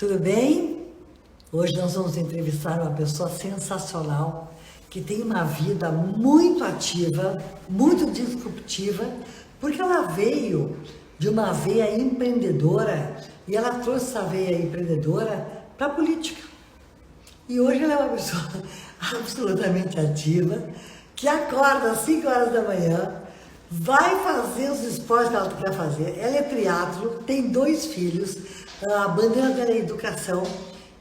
Tudo bem? Hoje nós vamos entrevistar uma pessoa sensacional que tem uma vida muito ativa, muito disruptiva, porque ela veio de uma veia empreendedora e ela trouxe essa veia empreendedora para a política. E hoje ela é uma pessoa absolutamente ativa, que acorda às 5 horas da manhã, vai fazer os esportes que ela quer fazer. Ela é triatlo, tem 2 filhos, a bandeira dela é educação.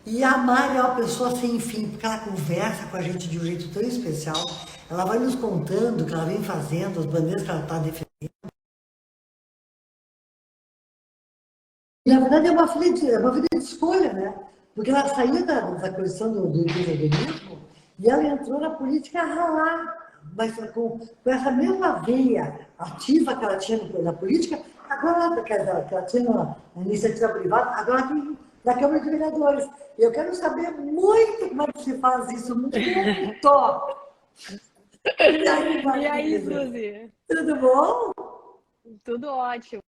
E a Mari é uma pessoa sem fim, porque ela conversa com a gente de um jeito tão especial. Ela vai nos contando o que ela vem fazendo, as bandeiras que ela está defendendo. E, na verdade, é uma vida de escolha, né? Porque ela saiu da condição do empreendedorismo e ela entrou na política a ralar, mas com essa mesma veia ativa que ela tinha na política, agora que ela tinha na iniciativa privada, agora tem na Câmara de Vereadores. Eu quero saber muito como é que se faz isso, muito! E aí, E aí, Marisa? Suzy? Tudo bom? Tudo ótimo.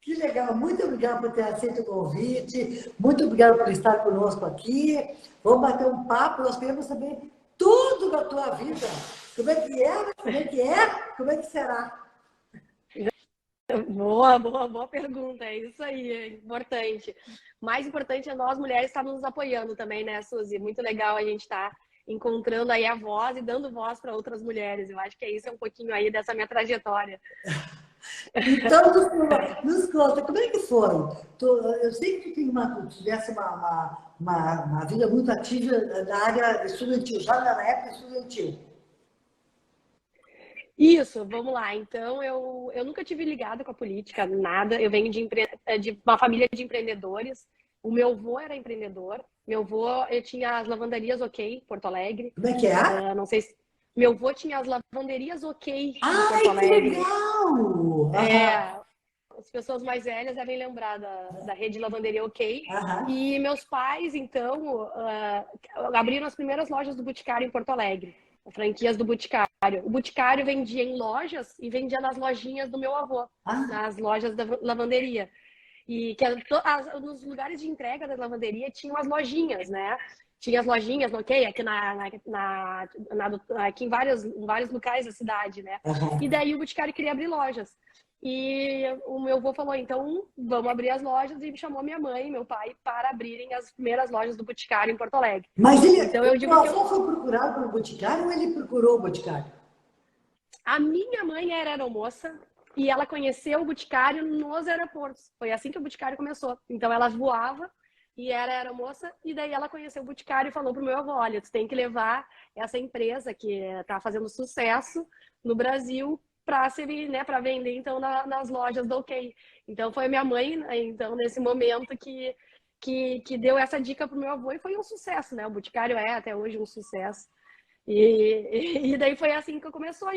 Que legal, muito obrigada por ter aceito o convite, muito obrigada por estar conosco aqui. Vamos bater um papo, nós queremos saber tudo da tua vida. Como é que é? Como é que é? Como é que será? Boa pergunta. É isso aí, é importante. Mais importante é nós mulheres estarmos nos apoiando também, né, Suzy? Muito legal a gente estar encontrando aí a voz e dando voz para outras mulheres. Eu acho que isso é um pouquinho aí dessa minha trajetória. Então, nos conta, como é que foi? Eu sei que tu tivesse uma vida muito ativa na área estudantil, já na época estudantil. Isso, vamos lá. Então, eu nunca tive ligada com a política, nada. Eu venho de uma família de empreendedores. O meu avô era empreendedor. Meu avô, eu tinha as lavanderias OK, em Porto Alegre. Como é que é? Não sei se... Meu avô tinha as lavanderias OK em Porto Ai, que Alegre. legal! Aham, É, as pessoas mais velhas devem lembrar da rede Lavanderia OK. aham. E meus pais, então, abriram as primeiras lojas do Boticário em Porto Alegre, franquias do Boticário. O Boticário vendia em lojas e vendia nas lojinhas do meu avô, Ah, nas lojas da lavanderia. E que nos lugares de entrega da lavanderia tinham as lojinhas, né? Tinha as lojinhas, ok? Aqui, aqui em vários locais da cidade, né? E aham. daí o Boticário queria abrir lojas. E o meu avô falou, então vamos abrir as lojas, e chamou minha mãe e meu pai para abrirem as primeiras lojas do Boticário em Porto Alegre. Mas Então o eu teu digo que avô foi procurado pelo Boticário ou ele procurou o Boticário? a minha mãe era aeromoça e ela conheceu o Boticário nos aeroportos. Foi assim que o Boticário começou. Então ela voava e era aeromoça, e daí ela conheceu o Boticário e falou pro meu avô, olha, tu tem que levar essa empresa que está fazendo sucesso no Brasil para servir, né, para vender então nas lojas do OK. Então foi minha mãe, então nesse momento que deu essa dica pro meu avô, e foi um sucesso, né? O Boticário é até hoje um sucesso. E daí foi assim que começou.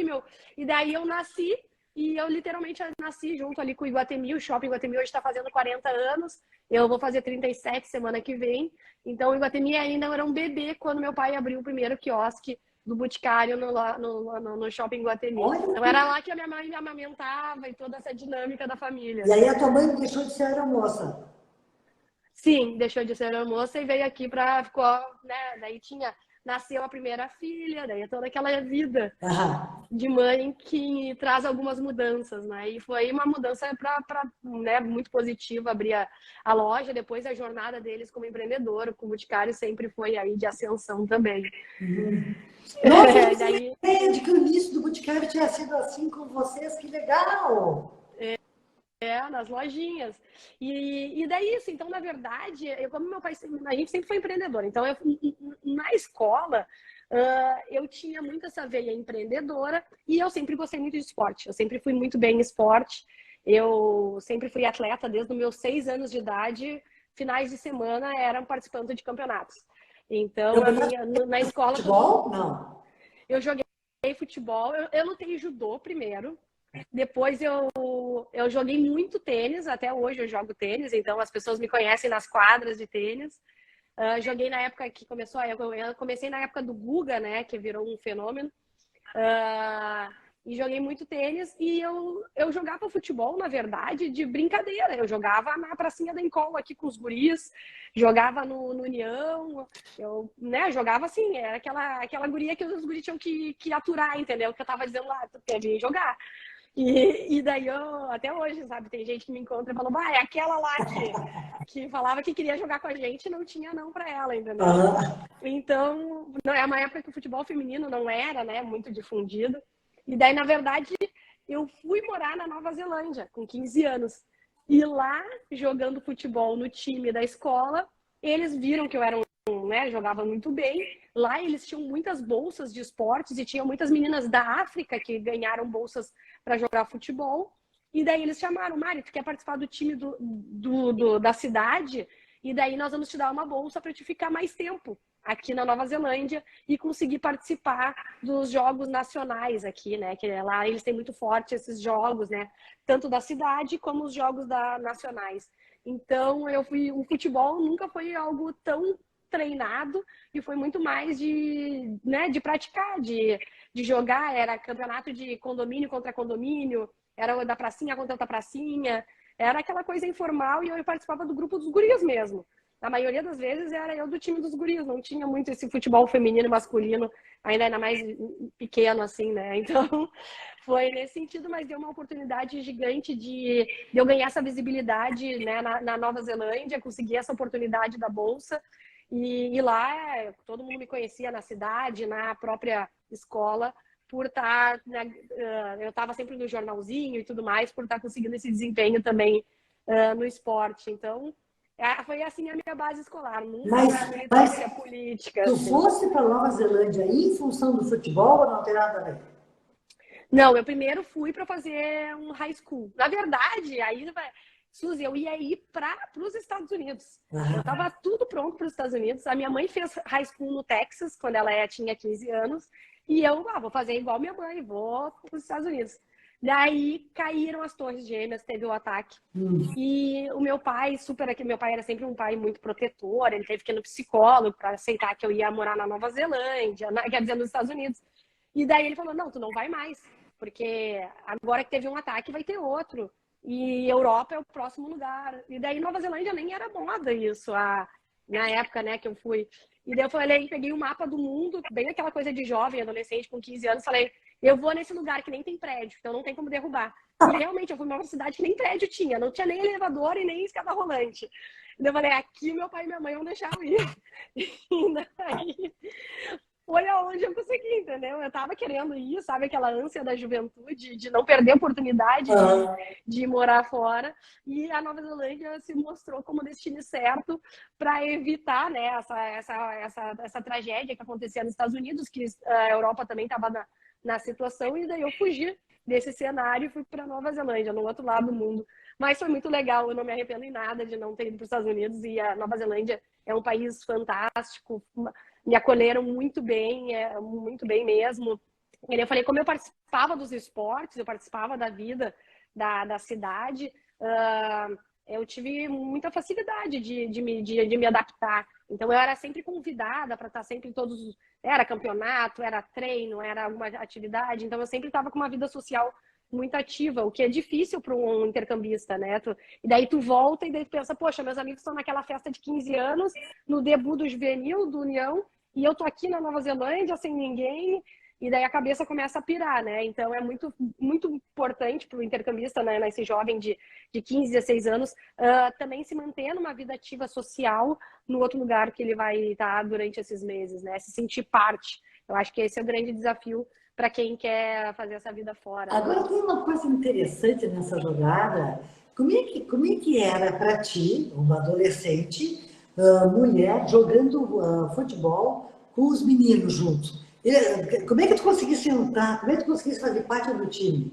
E daí eu nasci, e eu literalmente nasci junto ali com o Iguatemi. O Shopping Iguatemi hoje está fazendo 40 anos. Eu vou fazer 37 semana que vem. Então o Iguatemi ainda era um bebê quando meu pai abriu o primeiro quiosque do Boticário no Shopping Iguatemi. Olha, Então era lá que a minha mãe me amamentava e toda essa dinâmica da e família. aí a tua mãe deixou de ser aeromoça. Sim, deixou de ser moça e veio aqui para ficou, né? Daí nasceu a primeira filha, daí é toda aquela vida Aham. de mãe que traz algumas mudanças, né? E foi uma mudança né, muito positiva, abrir a loja, depois a jornada deles como empreendedor, com o Boticário sempre foi aí de ascensão também. Nossa, eu não tinha Daí, ideia de que o início do Boticário tinha sido assim com vocês, que legal! nas lojinhas. E daí isso, então, na verdade, como meu pai, a gente sempre foi empreendedor, então na escola eu tinha muito essa veia empreendedora, e eu sempre gostei muito de esporte, eu sempre fui muito bem em esporte, eu sempre fui atleta desde os meus 6 anos de idade, finais de semana eram participando de campeonatos. Então, Campeonato na de escola, futebol? Não. eu joguei futebol, eu lutei judô primeiro, depois eu joguei muito tênis, até hoje eu jogo tênis, então as pessoas me conhecem nas quadras de tênis. Joguei na época que começou, eu comecei na época do Guga, né, que virou um fenômeno. Uh, e joguei muito tênis, e eu jogava futebol, na verdade, de brincadeira. Eu jogava na pracinha da Encol aqui com os guris, jogava no União, eu, né, jogava assim, era aquela guria que os guris tinham que aturar, entendeu? Que eu tava dizendo lá, tu quer vir jogar. E daí eu, até hoje, sabe, tem gente que me encontra e fala, bah, é aquela lá que falava que queria jogar com a gente e não tinha não pra ela, entendeu? Então, não, é uma época que o futebol feminino não era, né, muito difundido. E daí, na verdade, eu fui morar na Nova Zelândia com 15 anos. E lá, jogando futebol no time da escola, eles viram que eu era né, jogava muito bem. Lá eles tinham muitas bolsas de esportes e tinham muitas meninas da África que ganharam bolsas para jogar futebol. E daí eles chamaram, Mari, tu quer participar do time da cidade? E daí nós vamos te dar uma bolsa para te ficar mais tempo aqui na Nova Zelândia e conseguir participar dos jogos nacionais aqui, né? Que lá eles têm muito forte esses jogos, né? Tanto da cidade como os jogos nacionais. Então, o futebol nunca foi algo tão treinado e foi muito mais né, de praticar, de jogar. Era campeonato de condomínio contra condomínio, era da pracinha contra outra pracinha, era aquela coisa informal e eu participava do grupo dos guris mesmo. Na maioria das vezes era eu do time dos guris, não tinha muito esse futebol feminino e masculino, ainda mais pequeno assim, né? Então, foi nesse sentido, mas deu uma oportunidade gigante de eu ganhar essa visibilidade, né, na Nova Zelândia, conseguir essa oportunidade da bolsa. E lá todo mundo me conhecia na cidade, na própria escola, por estar, né, eu estava sempre no jornalzinho e tudo mais, por estar conseguindo esse desempenho também no esporte. Então, foi assim a minha base escolar, nunca na militância política. Tu assim. fosse para Nova Zelândia em função do futebol ou não tem nada a ver? Não, eu primeiro fui para fazer um high school. Na verdade, aí, Suzy, eu ia ir para os Estados Unidos. Eu estava tudo pronto para os Estados Unidos. A minha mãe fez high school no Texas, quando ela tinha 15 anos. E eu, vou fazer igual minha mãe, vou para os Estados Unidos. Daí caíram as Torres Gêmeas, teve o ataque. E o meu pai, meu pai era sempre um pai muito protetor, ele teve que ir no psicólogo para aceitar que eu ia morar na Nova Zelândia, quer dizer, nos Estados Unidos. E daí ele falou, não, tu não vai mais, porque agora que teve um ataque vai ter outro. E Europa é o próximo lugar. E daí Nova Zelândia nem era moda isso, na época, né, que eu fui. E daí eu falei, peguei um mapa do mundo, bem aquela coisa de jovem, adolescente, com 15 anos, falei, eu vou nesse lugar que nem tem prédio, então não tem como derrubar. E realmente, eu fui numa cidade que nem prédio tinha, não tinha nem elevador e nem escada rolante. E daí eu falei, aqui meu pai e minha mãe vão deixar eu ir. E daí foi aonde eu consegui, entendeu? Eu tava querendo ir, sabe? Aquela ânsia da juventude, de não perder a oportunidade de morar fora. E a Nova Zelândia se mostrou como destino certo para evitar, né, essa tragédia que acontecia nos Estados Unidos, que a Europa também estava na situação. E daí eu fugi desse cenário e fui para Nova Zelândia, no outro lado do mundo. Mas foi muito legal, eu não me arrependo em nada de não ter ido para os Estados Unidos. E a Nova Zelândia é um país fantástico, me acolheram muito bem mesmo. E eu falei, como eu participava dos esportes, eu participava da vida da cidade, eu tive muita facilidade de me adaptar. Então, eu era sempre convidada para estar sempre em todos... Era campeonato, era treino, era alguma atividade. Então, eu sempre estava com uma vida social muito ativa, o que é difícil para um intercambista, né? E daí tu volta e daí tu pensa, poxa, meus amigos estão naquela festa de 15 anos, no debut do Juvenil, do União, e eu tô aqui na Nova Zelândia sem ninguém, e daí a cabeça começa a pirar, né? Então é muito, muito importante para o intercambista, né, esse jovem de 15, 16 anos, também se manter numa vida ativa social no outro lugar que ele vai estar durante esses meses, né? Se sentir parte. Eu acho que esse é o grande desafio para quem quer fazer essa vida fora. Agora, tem uma coisa interessante nessa jogada. Como é que era para ti, uma adolescente, mulher, jogando futebol com os meninos juntos? Como é que tu conseguisse entrar? Como é que tu conseguisse fazer parte do time?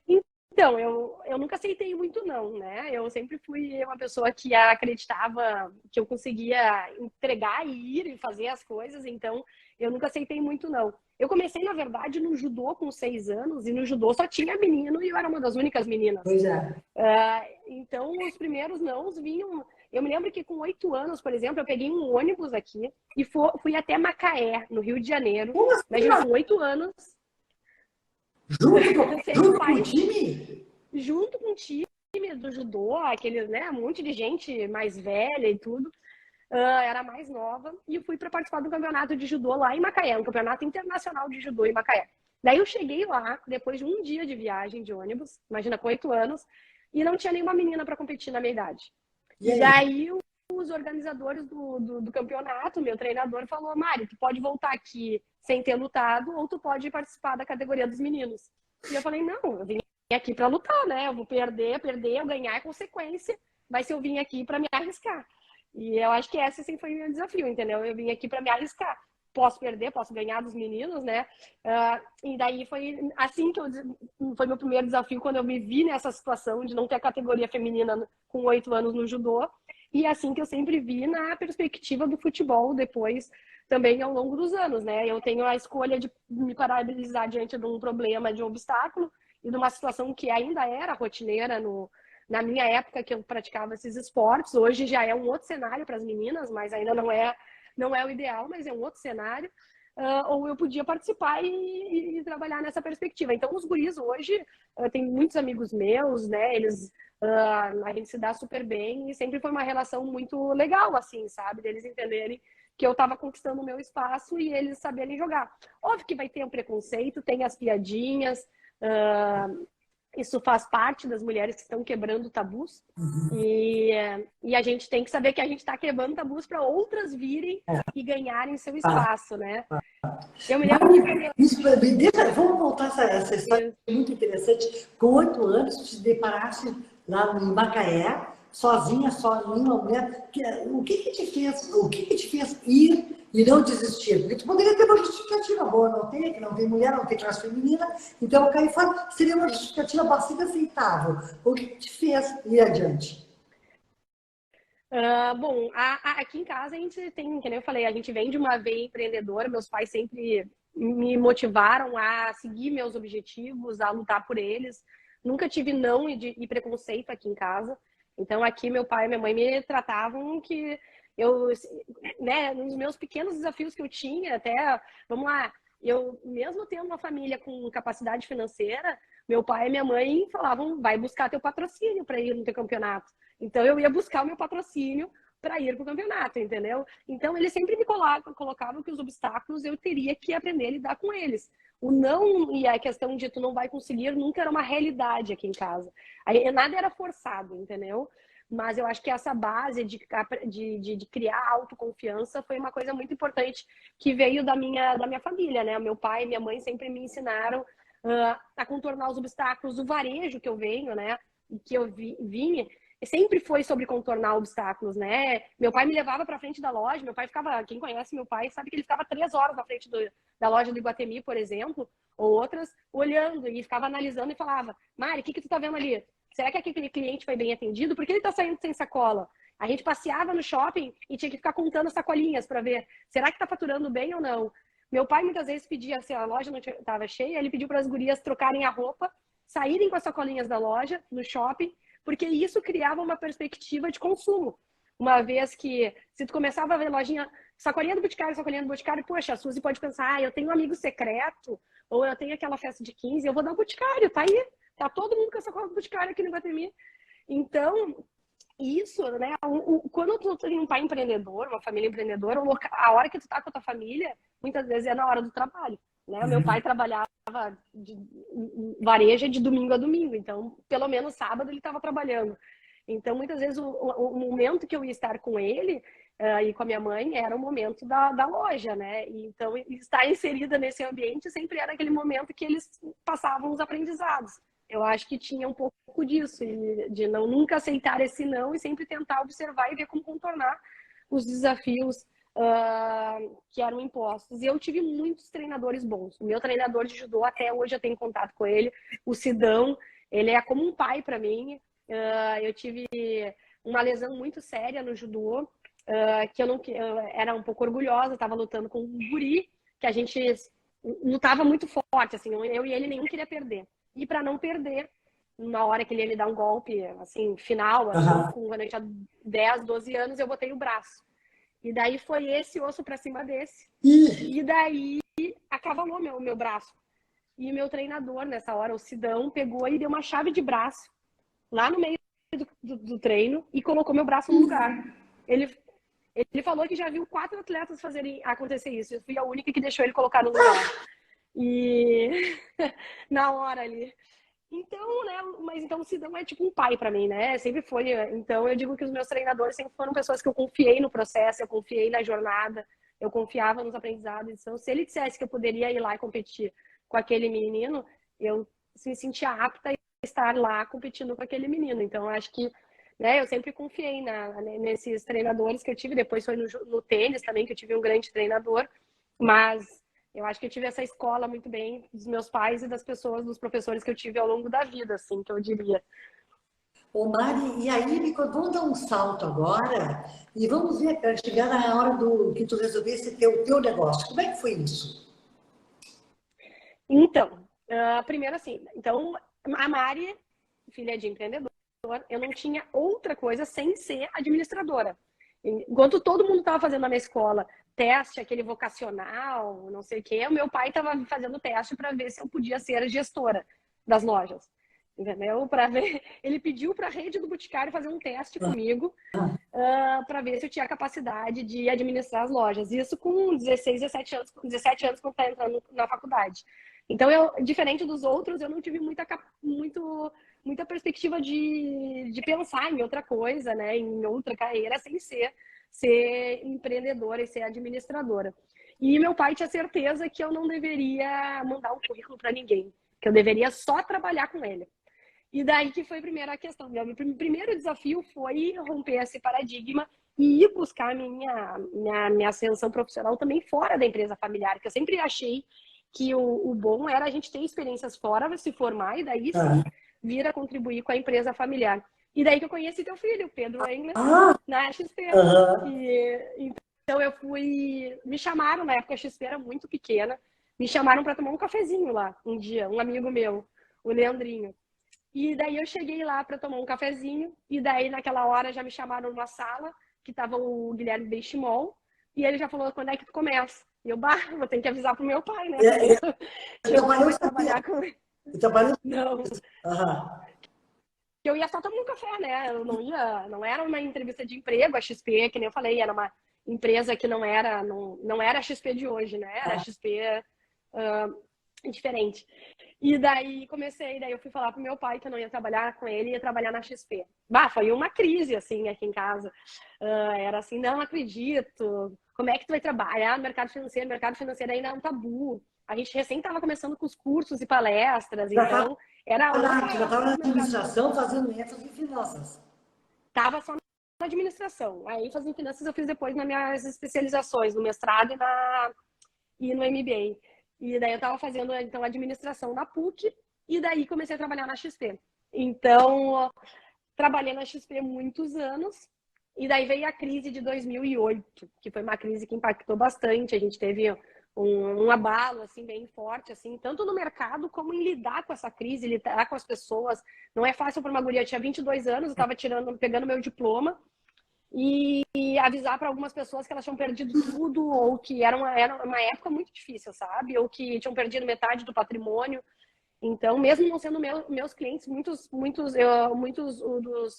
Então, eu nunca aceitei muito não, né? Eu sempre fui uma pessoa que acreditava que eu conseguia entregar e ir e fazer as coisas, então eu nunca aceitei muito não. Eu comecei, na verdade, no judô com 6 anos, e no judô só tinha menino e eu era uma das únicas meninas. Pois é. Então, os primeiros nãos vinham... Eu me lembro que com 8 anos, por exemplo, eu peguei um ônibus aqui e fui até Macaé, no Rio de Janeiro. Imagina, com 8 anos... Junto com o time? Junto com o time do judô, aqueles, né, um monte de gente mais velha e tudo. Era mais nova, e eu fui para participar do campeonato de judô lá em Macaé, um campeonato internacional de judô em Macaé. Daí eu cheguei lá, depois de um dia de viagem de ônibus, imagina, com 8 anos, e não tinha nenhuma menina para competir na minha idade. E daí os organizadores do campeonato, meu treinador, falou: Mari, tu pode voltar aqui sem ter lutado, ou tu pode participar da categoria dos meninos. E eu falei: não, eu vim aqui para lutar, né? Eu vou perder, eu ganhar é consequência, mas se eu vim aqui para me arriscar. E eu acho que esse sim foi o meu desafio, entendeu? Eu vim aqui para me arriscar. Posso perder, posso ganhar dos meninos, né? E daí foi assim que foi meu primeiro desafio, quando eu me vi nessa situação de não ter a categoria feminina com 8 anos no judô. E assim que eu sempre vi na perspectiva do futebol depois, também ao longo dos anos, né? Eu tenho a escolha de me paralisar diante de um problema, de um obstáculo e de uma situação que ainda era rotineira na minha época que eu praticava esses esportes. Hoje já é um outro cenário para as meninas, mas ainda não é o ideal, mas é um outro cenário. Ou eu podia participar e trabalhar nessa perspectiva. Então, os guris hoje, tem muitos amigos meus, né? Eles, a gente se dá super bem e sempre foi uma relação muito legal, assim, sabe? Deles entenderem que eu estava conquistando o meu espaço e eles saberem jogar. Óbvio que vai ter um preconceito, tem as piadinhas, isso faz parte das mulheres que estão quebrando tabus. E a gente tem que saber que a gente está quebrando tabus para outras virem e ganharem seu espaço, né? Eu me lembro que quando... Vamos voltar essa história muito interessante. Com 8 anos, tu te deparaste lá em Macaé, sozinha, uma mulher. O que te fez ir e não desistir? Porque tu poderia ter uma justificativa boa, não tem, que não tem mulher, não tem classe feminina, então cair fora seria uma justificativa bastante aceitável. O que te fez ir adiante? Bom, aqui em casa a gente tem, como eu falei, a gente vem de uma veia empreendedora. Meus pais sempre me motivaram a seguir meus objetivos, a lutar por eles. Nunca tive não e preconceito aqui em casa. Então aqui meu pai e minha mãe me tratavam que eu, né, nos meus pequenos desafios que eu tinha, até, vamos lá, eu mesmo tendo uma família com capacidade financeira, meu pai e minha mãe falavam: vai buscar teu patrocínio para ir no teu campeonato. Então eu ia buscar o meu patrocínio para ir para o campeonato, entendeu? Então eles sempre me colocavam que os obstáculos eu teria que aprender a lidar com eles. O não e a questão de tu não vai conseguir nunca era uma realidade aqui em casa. Aí, nada era forçado, entendeu? Mas eu acho que essa base de criar autoconfiança foi uma coisa muito importante que veio da minha família, né? Meu pai e minha mãe sempre me ensinaram a contornar os obstáculos. O varejo que eu venho, né? Que eu vinha, sempre foi sobre contornar obstáculos, né? Meu pai me levava para frente da loja. Meu pai ficava, quem conhece meu pai sabe que ele ficava 3 horas na frente da loja do Iguatemi, por exemplo, ou outras, olhando e ficava analisando e falava: Mari, o que tu tá vendo ali? Será que aquele cliente foi bem atendido? Por que ele tá saindo sem sacola? A gente passeava no shopping e tinha que ficar contando sacolinhas para ver, será que tá faturando bem ou não? Meu pai muitas vezes pedia, se a loja não estava cheia, ele pediu para as gurias trocarem a roupa, saírem com as sacolinhas da loja no shopping, porque isso criava uma perspectiva de consumo. Uma vez que, se tu começava a ver lojinha, sacolinha do Boticário, poxa, a Suzy pode pensar: eu tenho um amigo secreto, ou eu tenho aquela festa de 15, eu vou dar o Boticário, tá aí. Tá todo mundo com essa sacola do Boticário aqui no Iguatemi. Então, isso, né? Quando tu tem um pai empreendedor, uma família empreendedora, a hora que tu tá com a tua família, muitas vezes é na hora do trabalho, né? Meu pai trabalhava de varejo de domingo a domingo, então pelo menos sábado ele estava trabalhando. Então muitas vezes o momento que eu ia estar com ele e com a minha mãe era o momento da loja, né? E, então estar inserida nesse ambiente sempre era aquele momento que eles passavam os aprendizados. Eu acho que tinha um pouco disso, de não nunca aceitar esse não e sempre tentar observar e ver como contornar os desafios que eram impostos. E eu tive muitos treinadores bons. O meu treinador de judô, até hoje eu tenho contato com ele, o Sidão, ele é como um pai para mim. Eu tive uma lesão muito séria no judô, que eu era um pouco orgulhosa, estava lutando com um guri, que a gente lutava muito forte, assim, eu e ele nenhum queria perder. E para não perder, na hora que ele ia me dar um golpe, assim, final, assim, quando eu tinha 10, 12 anos, eu botei o braço. E daí foi esse osso para cima desse. E daí acavalou meu braço. E meu treinador, nessa hora, o Sidão, pegou e deu uma chave de braço lá no meio do treino e colocou meu braço no lugar. Ele falou que já viu 4 atletas fazerem acontecer isso. Eu fui a única que deixou ele colocar no lugar. E na hora ali. Então, né, mas então o Sidão é tipo um pai para mim, né? Sempre foi. Então eu digo que os meus treinadores sempre foram pessoas que eu confiei no processo, eu confiei na jornada, eu confiava nos aprendizados. Então, se ele dissesse que eu poderia ir lá e competir com aquele menino, eu me sentia apta a estar lá competindo com aquele menino. Então, acho que, né, eu sempre confiei nesses treinadores que eu tive. Depois foi no tênis também, que eu tive um grande treinador, mas eu acho que eu tive essa escola muito bem dos meus pais e das pessoas, dos professores que eu tive ao longo da vida, assim, que eu diria. Ô Mari, e aí, vamos dar um salto agora e vamos ver, chegar na hora do que tu resolvesse ter o teu negócio. Como é que foi isso? Então, primeiro assim, então, a Mari, filha de empreendedor, eu não tinha outra coisa sem ser administradora. Enquanto todo mundo estava fazendo na minha escola teste, aquele vocacional, não sei o quê, o meu pai estava fazendo teste para ver se eu podia ser gestora das lojas. Entendeu? Para ver, ele pediu para a rede do Boticário fazer um teste comigo para ver se eu tinha capacidade de administrar as lojas. Isso com 16, 17 anos quando está entrando na faculdade. Então, diferente dos outros, eu não tive muita perspectiva de pensar em outra coisa, né? Em outra carreira, sem ser empreendedora e ser administradora. E meu pai tinha certeza que eu não deveria mandar um currículo para ninguém, que eu deveria só trabalhar com ele. E daí que foi a primeira questão. Meu primeiro desafio foi romper esse paradigma e ir buscar a minha ascensão profissional também fora da empresa familiar, que eu sempre achei que o bom era a gente ter experiências fora, se formar e daí sim vir a contribuir com a empresa familiar. E daí que eu conheci teu filho, Pedro Engler, na XP. Então eu me chamaram, na época a XP era muito pequena, me chamaram para tomar um cafezinho lá, um dia, um amigo meu, o Leandrinho. E daí eu cheguei lá para tomar um cafezinho, e daí naquela hora já me chamaram numa sala, que estava o Guilherme Benchimol, e ele já falou, quando é que tu começa? E eu, vou ter que avisar pro meu pai, né? Eu vou trabalhar com ele. Não. Eu ia só tomar um café, né? Eu não era uma entrevista de emprego, a XP, que nem eu falei, era uma empresa que não era a XP de hoje, né? Era a XP diferente. E daí daí eu fui falar pro meu pai que eu não ia trabalhar com ele, ia trabalhar na XP. Foi uma crise, assim, aqui em casa. Era assim, não acredito, como é que tu vai trabalhar no mercado financeiro? O mercado financeiro ainda é um tabu. A gente recém estava começando com os cursos e palestras, então era já estava na administração fazendo ênfase em finanças. Estava só na administração. A ênfase em finanças eu fiz depois nas minhas especializações, no mestrado e no MBA. E daí eu estava fazendo, então, administração na PUC e daí comecei a trabalhar na XP. Então, trabalhei na XP muitos anos e daí veio a crise de 2008, que foi uma crise que impactou bastante. A gente teve um abalo, assim, bem forte, assim, tanto no mercado como em lidar com essa crise, lidar com as pessoas. Não é fácil para uma guria. Eu tinha 22 anos, eu estava pegando meu diploma e avisar para algumas pessoas que elas tinham perdido tudo ou que era uma época muito difícil, sabe? Ou que tinham perdido metade do patrimônio. Então, mesmo não sendo meus clientes, muitos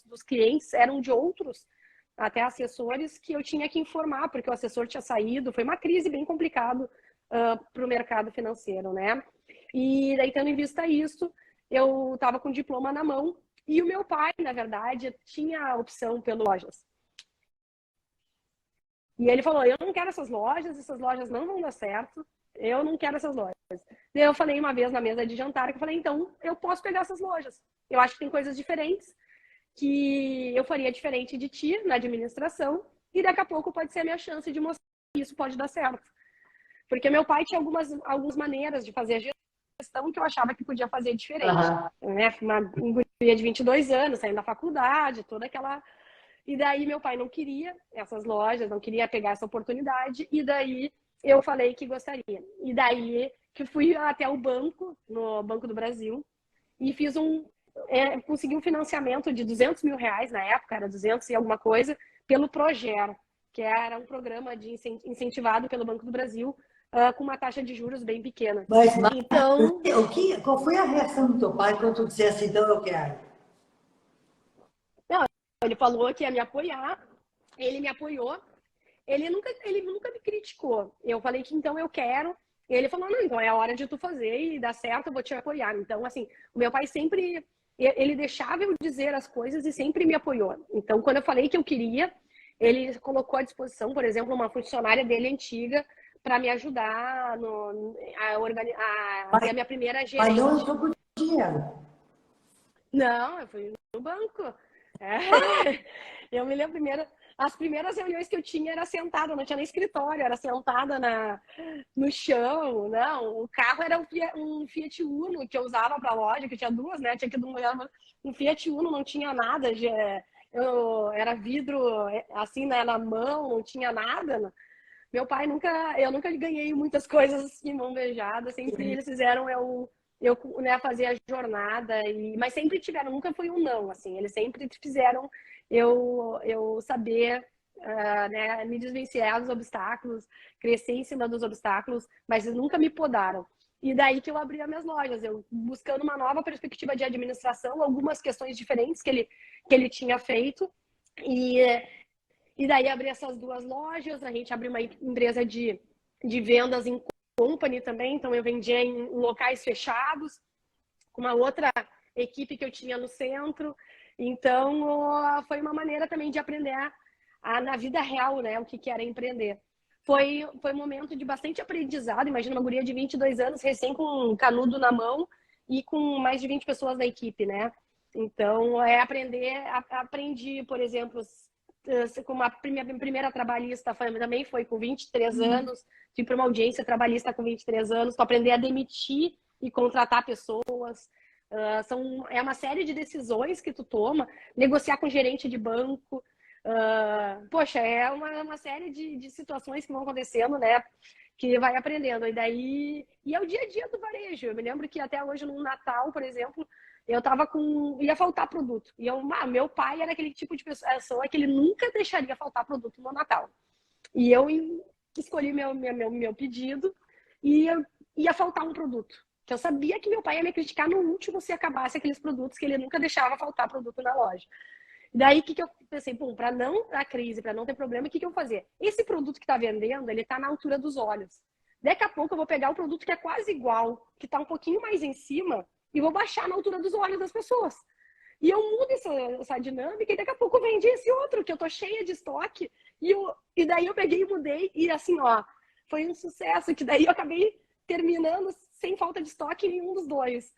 dos clientes eram de outros, até assessores, que eu tinha que informar, porque o assessor tinha saído. Foi uma crise bem complicada para o mercado financeiro, né? E daí, tendo em vista isso, eu estava com o diploma na mão e o meu pai, na verdade, tinha a opção pelo lojas. E ele falou, eu não quero essas lojas não vão dar certo, eu não quero essas lojas. E eu falei uma vez na mesa de jantar, que eu falei, então, eu posso pegar essas lojas. Eu acho que tem coisas diferentes, que eu faria diferente de ti na administração, e daqui a pouco pode ser a minha chance de mostrar que isso pode dar certo. Porque meu pai tinha algumas maneiras de fazer a gestão que eu achava que podia fazer diferente. Né? Uma guria de 22 anos, saindo da faculdade, toda aquela... E daí meu pai não queria essas lojas, não queria pegar essa oportunidade, e daí eu falei que gostaria. E daí que fui até o banco, no Banco do Brasil, e consegui um financiamento de R$200 mil na época, era 200 e alguma coisa, pelo Proger, que era um programa incentivado pelo Banco do Brasil com uma taxa de juros bem pequena. Mas Então, qual foi a reação do teu pai quando tu dissesse, então eu quero? não, ele falou que ia me apoiar, ele me apoiou, ele nunca me criticou. Eu falei que então eu quero, e ele falou, não, então é a hora de tu fazer e dá certo, eu vou te apoiar. Então, assim, o meu pai sempre, ele deixava eu dizer as coisas e sempre me apoiou. Então, quando eu falei que eu queria, ele colocou à disposição, por exemplo, uma funcionária dele antiga para me ajudar a ser a minha primeira Mas não gerente. entrou por dinheiro. Não, eu fui no banco. É. Eu me lembro as primeiras reuniões que eu tinha era sentada, não tinha nem escritório, era sentada no chão. Não, o carro era um Fiat Uno que eu usava para loja, que tinha duas, né? Tinha que ir um Fiat Uno, não tinha nada, era vidro assim, né, na mão, não tinha nada. Meu pai eu nunca ganhei muitas coisas assim, mão beijada, sempre eles fizeram eu né, fazer a jornada, mas sempre tiveram, nunca foi um não, assim, eles sempre fizeram eu saber né, me desvencilhar dos obstáculos, crescer em cima dos obstáculos, mas eles nunca me podaram. E daí que eu abri as minhas lojas, eu buscando uma nova perspectiva de administração, algumas questões diferentes que ele tinha feito, e, e daí abri essas duas lojas, a gente abriu uma empresa de vendas em company também, então eu vendia em locais fechados, com uma outra equipe que eu tinha no centro. Então, foi uma maneira também de aprender na vida real, né, o que era empreender. Foi um momento de bastante aprendizado. Imagina uma guria de 22 anos, recém com um canudo na mão e com mais de 20 pessoas na equipe, né? Então, aprendi, por exemplo, como a primeira trabalhista também foi com 23 anos, fui para uma audiência trabalhista com 23 anos, para aprender a demitir e contratar pessoas. É uma série de decisões que tu toma, negociar com gerente de banco. Poxa, é uma série de situações que vão acontecendo, né? Que vai aprendendo. E é o dia a dia do varejo. Eu me lembro que até hoje, no Natal, por exemplo, eu tava ia faltar produto. E meu pai era aquele tipo de pessoa que ele nunca deixaria faltar produto no Natal. E eu escolhi meu pedido e ia faltar um produto. Que eu sabia que meu pai ia me criticar no último se acabasse aqueles produtos, que ele nunca deixava faltar produto na loja. Daí, o que eu pensei? Bom, para não dar crise, para não ter problema, o que eu vou fazer? Esse produto que está vendendo, ele está na altura dos olhos. Daqui a pouco eu vou pegar o produto que é quase igual, que está um pouquinho mais em cima, e vou baixar na altura dos olhos das pessoas. E eu mudo essa dinâmica e daqui a pouco vende esse outro, que eu tô cheia de estoque. E daí eu peguei e mudei, e assim, ó, foi um sucesso, que daí eu acabei terminando sem falta de estoque em nenhum dos dois.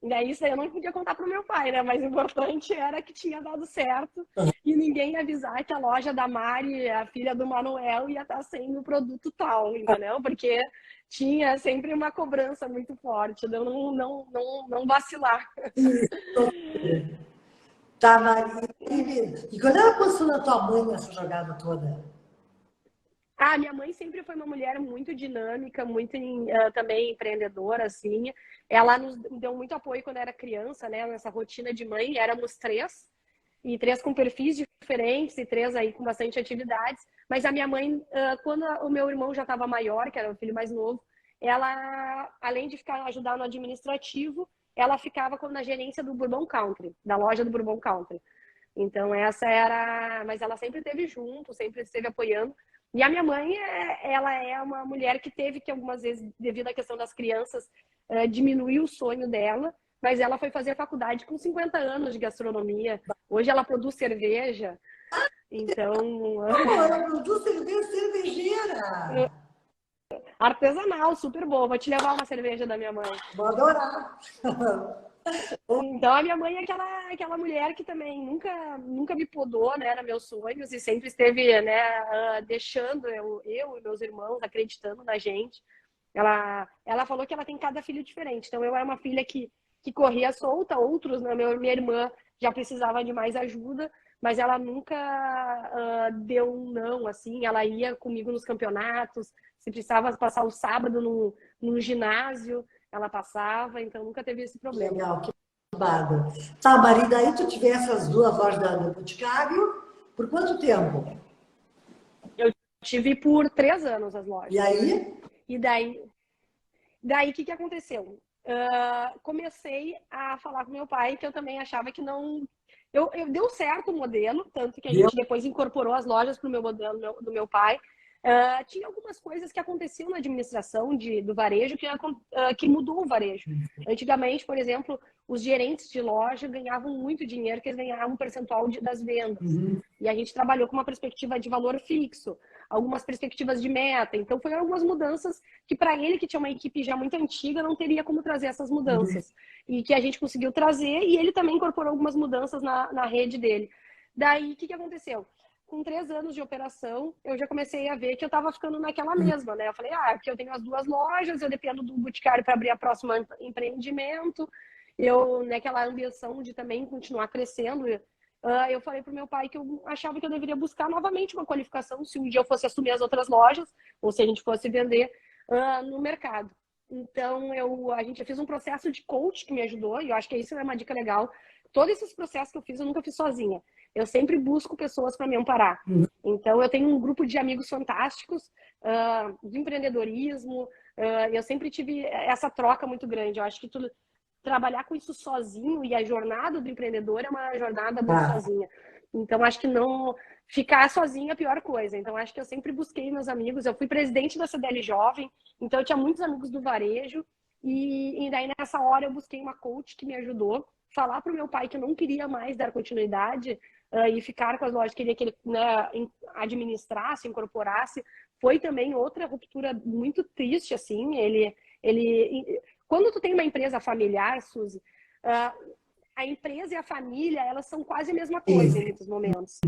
E daí isso aí eu não podia contar pro meu pai, né? Mas o importante era que tinha dado certo e ninguém ia avisar que a loja da Mari, a filha do Manuel, ia estar sem o produto tal, entendeu? Porque tinha sempre uma cobrança muito forte, de eu não vacilar. Tá, Maria. E quando ela passou na tua mãe nessa jogada toda? Minha mãe sempre foi uma mulher muito dinâmica, muito também empreendedora, assim. Ela nos deu muito apoio quando era criança, né? Nessa rotina de mãe, éramos três, e três com perfis diferentes, e três aí com bastante atividades. Mas a minha mãe, quando o meu irmão já estava maior, que era o filho mais novo, ela, além de ficar ajudar no administrativo, ela ficava na gerência do Bourbon Country, da loja do Bourbon Country. Então, essa era. Mas ela sempre esteve junto, sempre esteve apoiando. E a minha mãe, ela é uma mulher que teve que, algumas vezes, devido à questão das crianças, diminuir o sonho dela, mas ela foi fazer a faculdade com 50 anos de gastronomia. Hoje ela produz cerveja. Então. Ela produz cervejeira. Artesanal, super boa. Vou te levar uma cerveja da minha mãe. Vou adorar. Então, a minha mãe é aquela mulher que também nunca me podou, né, nos meus sonhos e sempre esteve, né, deixando eu e meus irmãos acreditando na gente. Ela falou que ela tem cada filho diferente. Então, eu era uma filha que corria solta, outros, né, minha irmã já precisava de mais ajuda, mas ela nunca deu um não, assim. Ela ia comigo nos campeonatos, se precisava passar o sábado no ginásio, ela passava, então nunca teve esse problema. Legal, que babado. Tá, Maria, daí tu tivesse as duas lojas do Boticário, por quanto tempo? Eu tive por 3 anos as lojas. E aí? E daí o que aconteceu? Comecei a falar com meu pai que eu também achava que não... deu certo o modelo, tanto que a Deu? gente depois incorporou as lojas para o meu modelo do meu pai. Tinha algumas coisas que aconteciam na administração do varejo que mudou o varejo. Antigamente, por exemplo, os gerentes de loja ganhavam muito dinheiro, que eles ganhavam um percentual das vendas. E a gente trabalhou com uma perspectiva de valor fixo, algumas perspectivas de meta. Então, foram algumas mudanças que, para ele, que tinha uma equipe já muito antiga, não teria como trazer essas mudanças. E que a gente conseguiu trazer, e ele também incorporou algumas mudanças na rede dele. Daí, o que aconteceu? Com 3 anos de operação, eu já comecei a ver que eu estava ficando naquela mesma, né? Eu falei, que eu tenho as 2 lojas, eu dependo do Boticário para abrir a próxima empreendimento, eu, naquela ambição de também continuar crescendo, eu falei para o meu pai que eu achava que eu deveria buscar novamente uma qualificação se um dia eu fosse assumir as outras lojas, ou se a gente fosse vender no mercado. Então, a gente fez um processo de coach que me ajudou, e eu acho que isso é uma dica legal. Todos esses processos que eu fiz, eu nunca fiz sozinha. Eu sempre busco pessoas para me amparar. Então, eu tenho um grupo de amigos fantásticos de empreendedorismo. Eu sempre tive essa troca muito grande. Eu acho que trabalhar com isso sozinho, e a jornada do empreendedor é uma jornada muito sozinha. Então, acho que não ficar sozinha é a pior coisa. Então, acho que eu sempre busquei meus amigos. Eu fui presidente da CDL Jovem, então eu tinha muitos amigos do varejo. E daí, nessa hora, eu busquei uma coach que me ajudou. Falar para o meu pai que eu não queria mais dar continuidade e ficar com as lojas, queria que ele, né, administrasse, incorporasse. Foi também outra ruptura muito triste, assim. Quando tu tem uma empresa familiar, Suzy, a empresa e a família, elas são quase a mesma coisa em muitos momentos.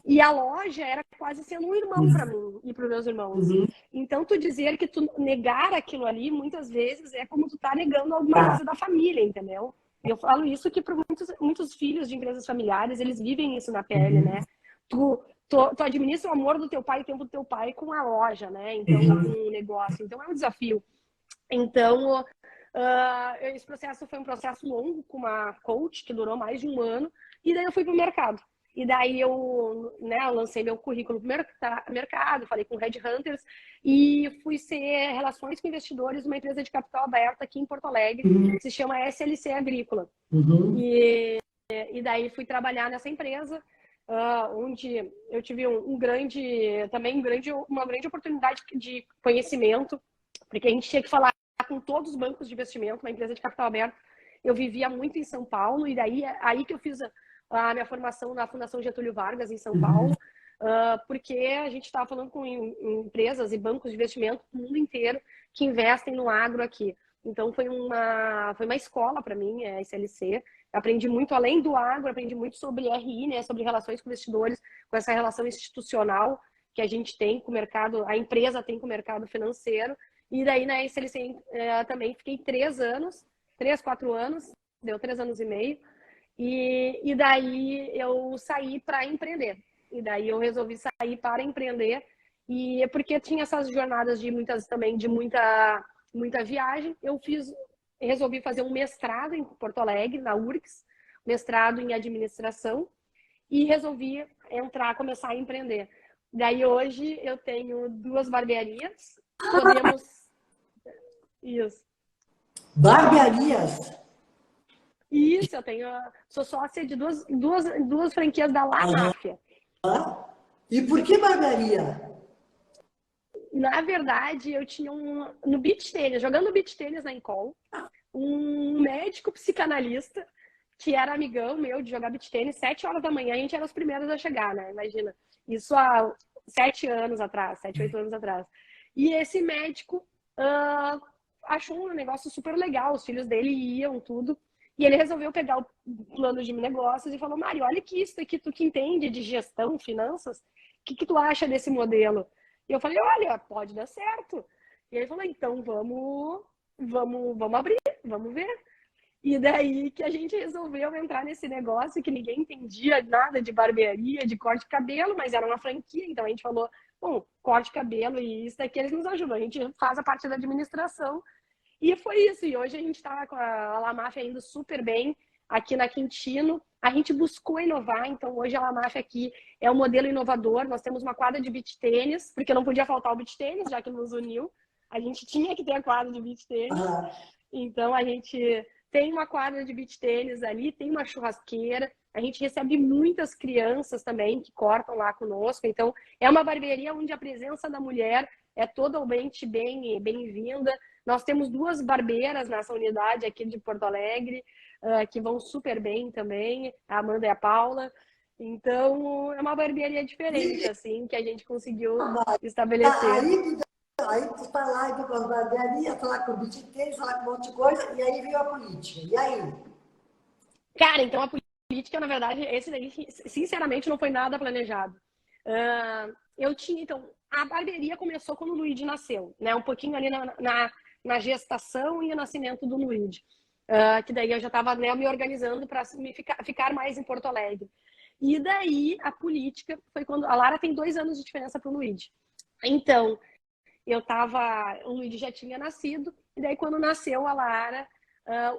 E a loja era quase sendo um irmão para mim e para os meus irmãos. Então, tu dizer que tu negar aquilo ali, muitas vezes, é como tu tá negando alguma coisa da família, entendeu? E eu falo isso que para muitos filhos de empresas familiares, eles vivem isso na pele, né? Tu administra o amor do teu pai e o tempo do teu pai com a loja, né? Então, com o negócio. Então, é um desafio. Então, esse processo foi um processo longo com uma coach que durou mais de 1 ano, e daí eu fui para o mercado. E daí eu lancei meu currículo para o mercado, falei com headhunters e fui ser relações com investidores numa empresa de capital aberto aqui em Porto Alegre, que se chama SLC Agrícola. E daí fui trabalhar nessa empresa, onde eu tive uma grande oportunidade de conhecimento, porque a gente tinha que falar com todos os bancos de investimento, uma empresa de capital aberto. Eu vivia muito em São Paulo, e daí aí que eu fiz a minha formação na Fundação Getúlio Vargas, em São Paulo, porque a gente estava falando com empresas e bancos de investimento do mundo inteiro que investem no agro aqui. Então, foi uma escola para mim, a SLC. Aprendi muito, além do agro, aprendi muito sobre RI, né, sobre relações com investidores, com essa relação institucional que a gente tem com o mercado, a empresa tem com o mercado financeiro. E daí na SLC também fiquei 3, 4 anos, deu 3 anos e meio. E daí eu saí para empreender. E daí eu resolvi sair para empreender. E porque tinha essas jornadas de muita viagem, resolvi fazer um mestrado em Porto Alegre, na URGS, mestrado em administração, e resolvi começar a empreender. Daí hoje eu tenho 2 barbearias, Isso. Barbearias? Isso, sou sócia de duas franquias da La Máfia. E por que barbearia? Na verdade, eu tinha no beach tênis, jogando beach tênis na Encol, um médico psicanalista que era amigão meu de jogar beach tênis, 7 horas da manhã, a gente era os primeiros a chegar, né? Imagina. Isso há 7, 8 anos atrás. E esse médico achou um negócio super legal, os filhos dele iam, tudo. E ele resolveu pegar o plano de negócios e falou, Mário, olha que isso aqui, tu que entende de gestão, finanças, o que tu acha desse modelo? E eu falei, olha, pode dar certo. E ele falou, então vamos abrir, vamos ver. E daí que a gente resolveu entrar nesse negócio que ninguém entendia nada de barbearia, de corte de cabelo, mas era uma franquia, então a gente falou, bom, corte de cabelo e isso daqui eles nos ajudam, a gente faz a parte da administração. E foi isso, e hoje a gente está com a La Máfia indo super bem aqui na Quintino. A gente buscou inovar, então hoje a La Máfia aqui é um modelo inovador. Nós temos uma quadra de beach tênis, porque não podia faltar o beach tênis, já que nos uniu. A gente tinha que ter a quadra de beach tênis. Ah, Então, a gente tem uma quadra de beach tênis ali, tem uma churrasqueira. A gente recebe muitas crianças também que cortam lá conosco. Então, é uma barbearia onde a presença da mulher é totalmente bem-vinda. Nós temos 2 barbeiras nessa unidade aqui de Porto Alegre, que vão super bem também, a Amanda e a Paula. Então, é uma barbearia diferente, assim, que a gente conseguiu estabelecer. aí tu está lá indo com as barbearias, está lá com o beach tênis, está lá com um monte de coisa, e aí veio a política. E aí? Cara, então a política, na verdade, esse daí, sinceramente, não foi nada planejado. Eu tinha, então, a barbearia começou quando o Luigi nasceu, né? Um pouquinho ali na gestação e o nascimento do Luigi. Que daí eu já estava, né, me organizando para ficar mais em Porto Alegre. E daí a política foi quando. A Lara tem 2 anos de diferença para o Luigi. Então, o Luigi já tinha nascido, e daí quando nasceu a Lara,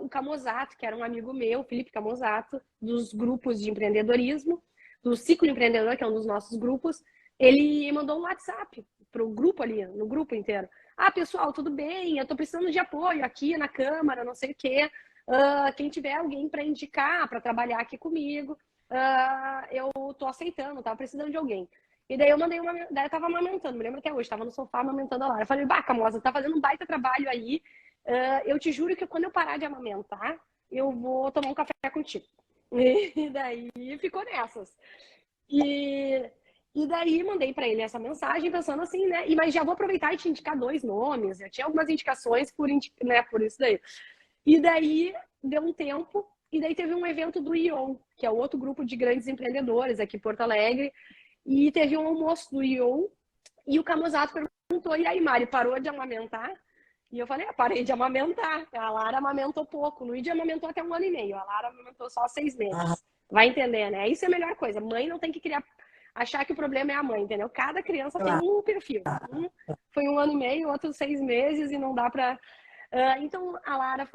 o Camozato, que era um amigo meu, o Felipe Camozato, dos grupos de empreendedorismo, do Ciclo Empreendedor, que é um dos nossos grupos, ele mandou um WhatsApp pro grupo ali, no grupo inteiro. Pessoal, tudo bem? Eu tô precisando de apoio aqui na Câmara, não sei o quê. Quem tiver alguém para indicar, para trabalhar aqui comigo, eu tô aceitando, tava precisando de alguém. E daí eu mandei daí eu tava amamentando, me lembro até hoje, tava no sofá amamentando a Lara. Eu falei, Camosa, tá fazendo um baita trabalho aí. Eu te juro que quando eu parar de amamentar, eu vou tomar um café contigo. E daí ficou nessas. E daí mandei para ele essa mensagem pensando assim, né? Mas já vou aproveitar e te indicar 2 nomes. Eu tinha algumas indicações né, por isso daí. E daí deu um tempo, e daí teve um evento do ION, que é o outro grupo de grandes empreendedores aqui em Porto Alegre. E teve um almoço do ION, e o Camozato perguntou, e aí, Mari, parou de amamentar? E eu falei, parei de amamentar. A Lara amamentou pouco, o Luigi amamentou até 1 ano e meio, a Lara amamentou só 6 meses. Vai entender, né? Isso é a melhor coisa. Mãe não tem que achar que o problema é a mãe, entendeu? Cada criança tem um perfil. Um foi 1 ano e meio, outro 6 meses, e não dá pra... Então, a Lara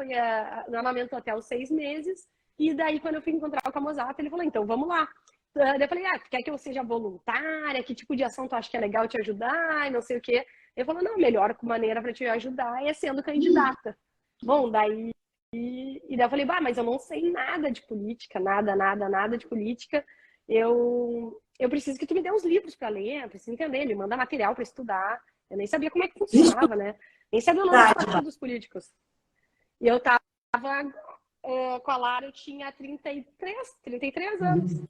amamentou até os 6 meses, e daí, quando eu fui encontrar o Camozato, ele falou, então, vamos lá. Daí eu falei, quer que eu seja voluntária? Que tipo de ação tu acha que é legal te ajudar? E não sei o quê. Ele falou, não, a melhor maneira para te ajudar é sendo candidata. Bom, daí... E daí eu falei, mas eu não sei nada de política, nada de política. Eu preciso que tu me dê uns livros para ler, eu preciso entender, me manda material para estudar. Eu nem sabia como é que funcionava, né? Nem sabia o nome dos partidos políticos. E eu tava com a Lara, eu tinha 33 anos.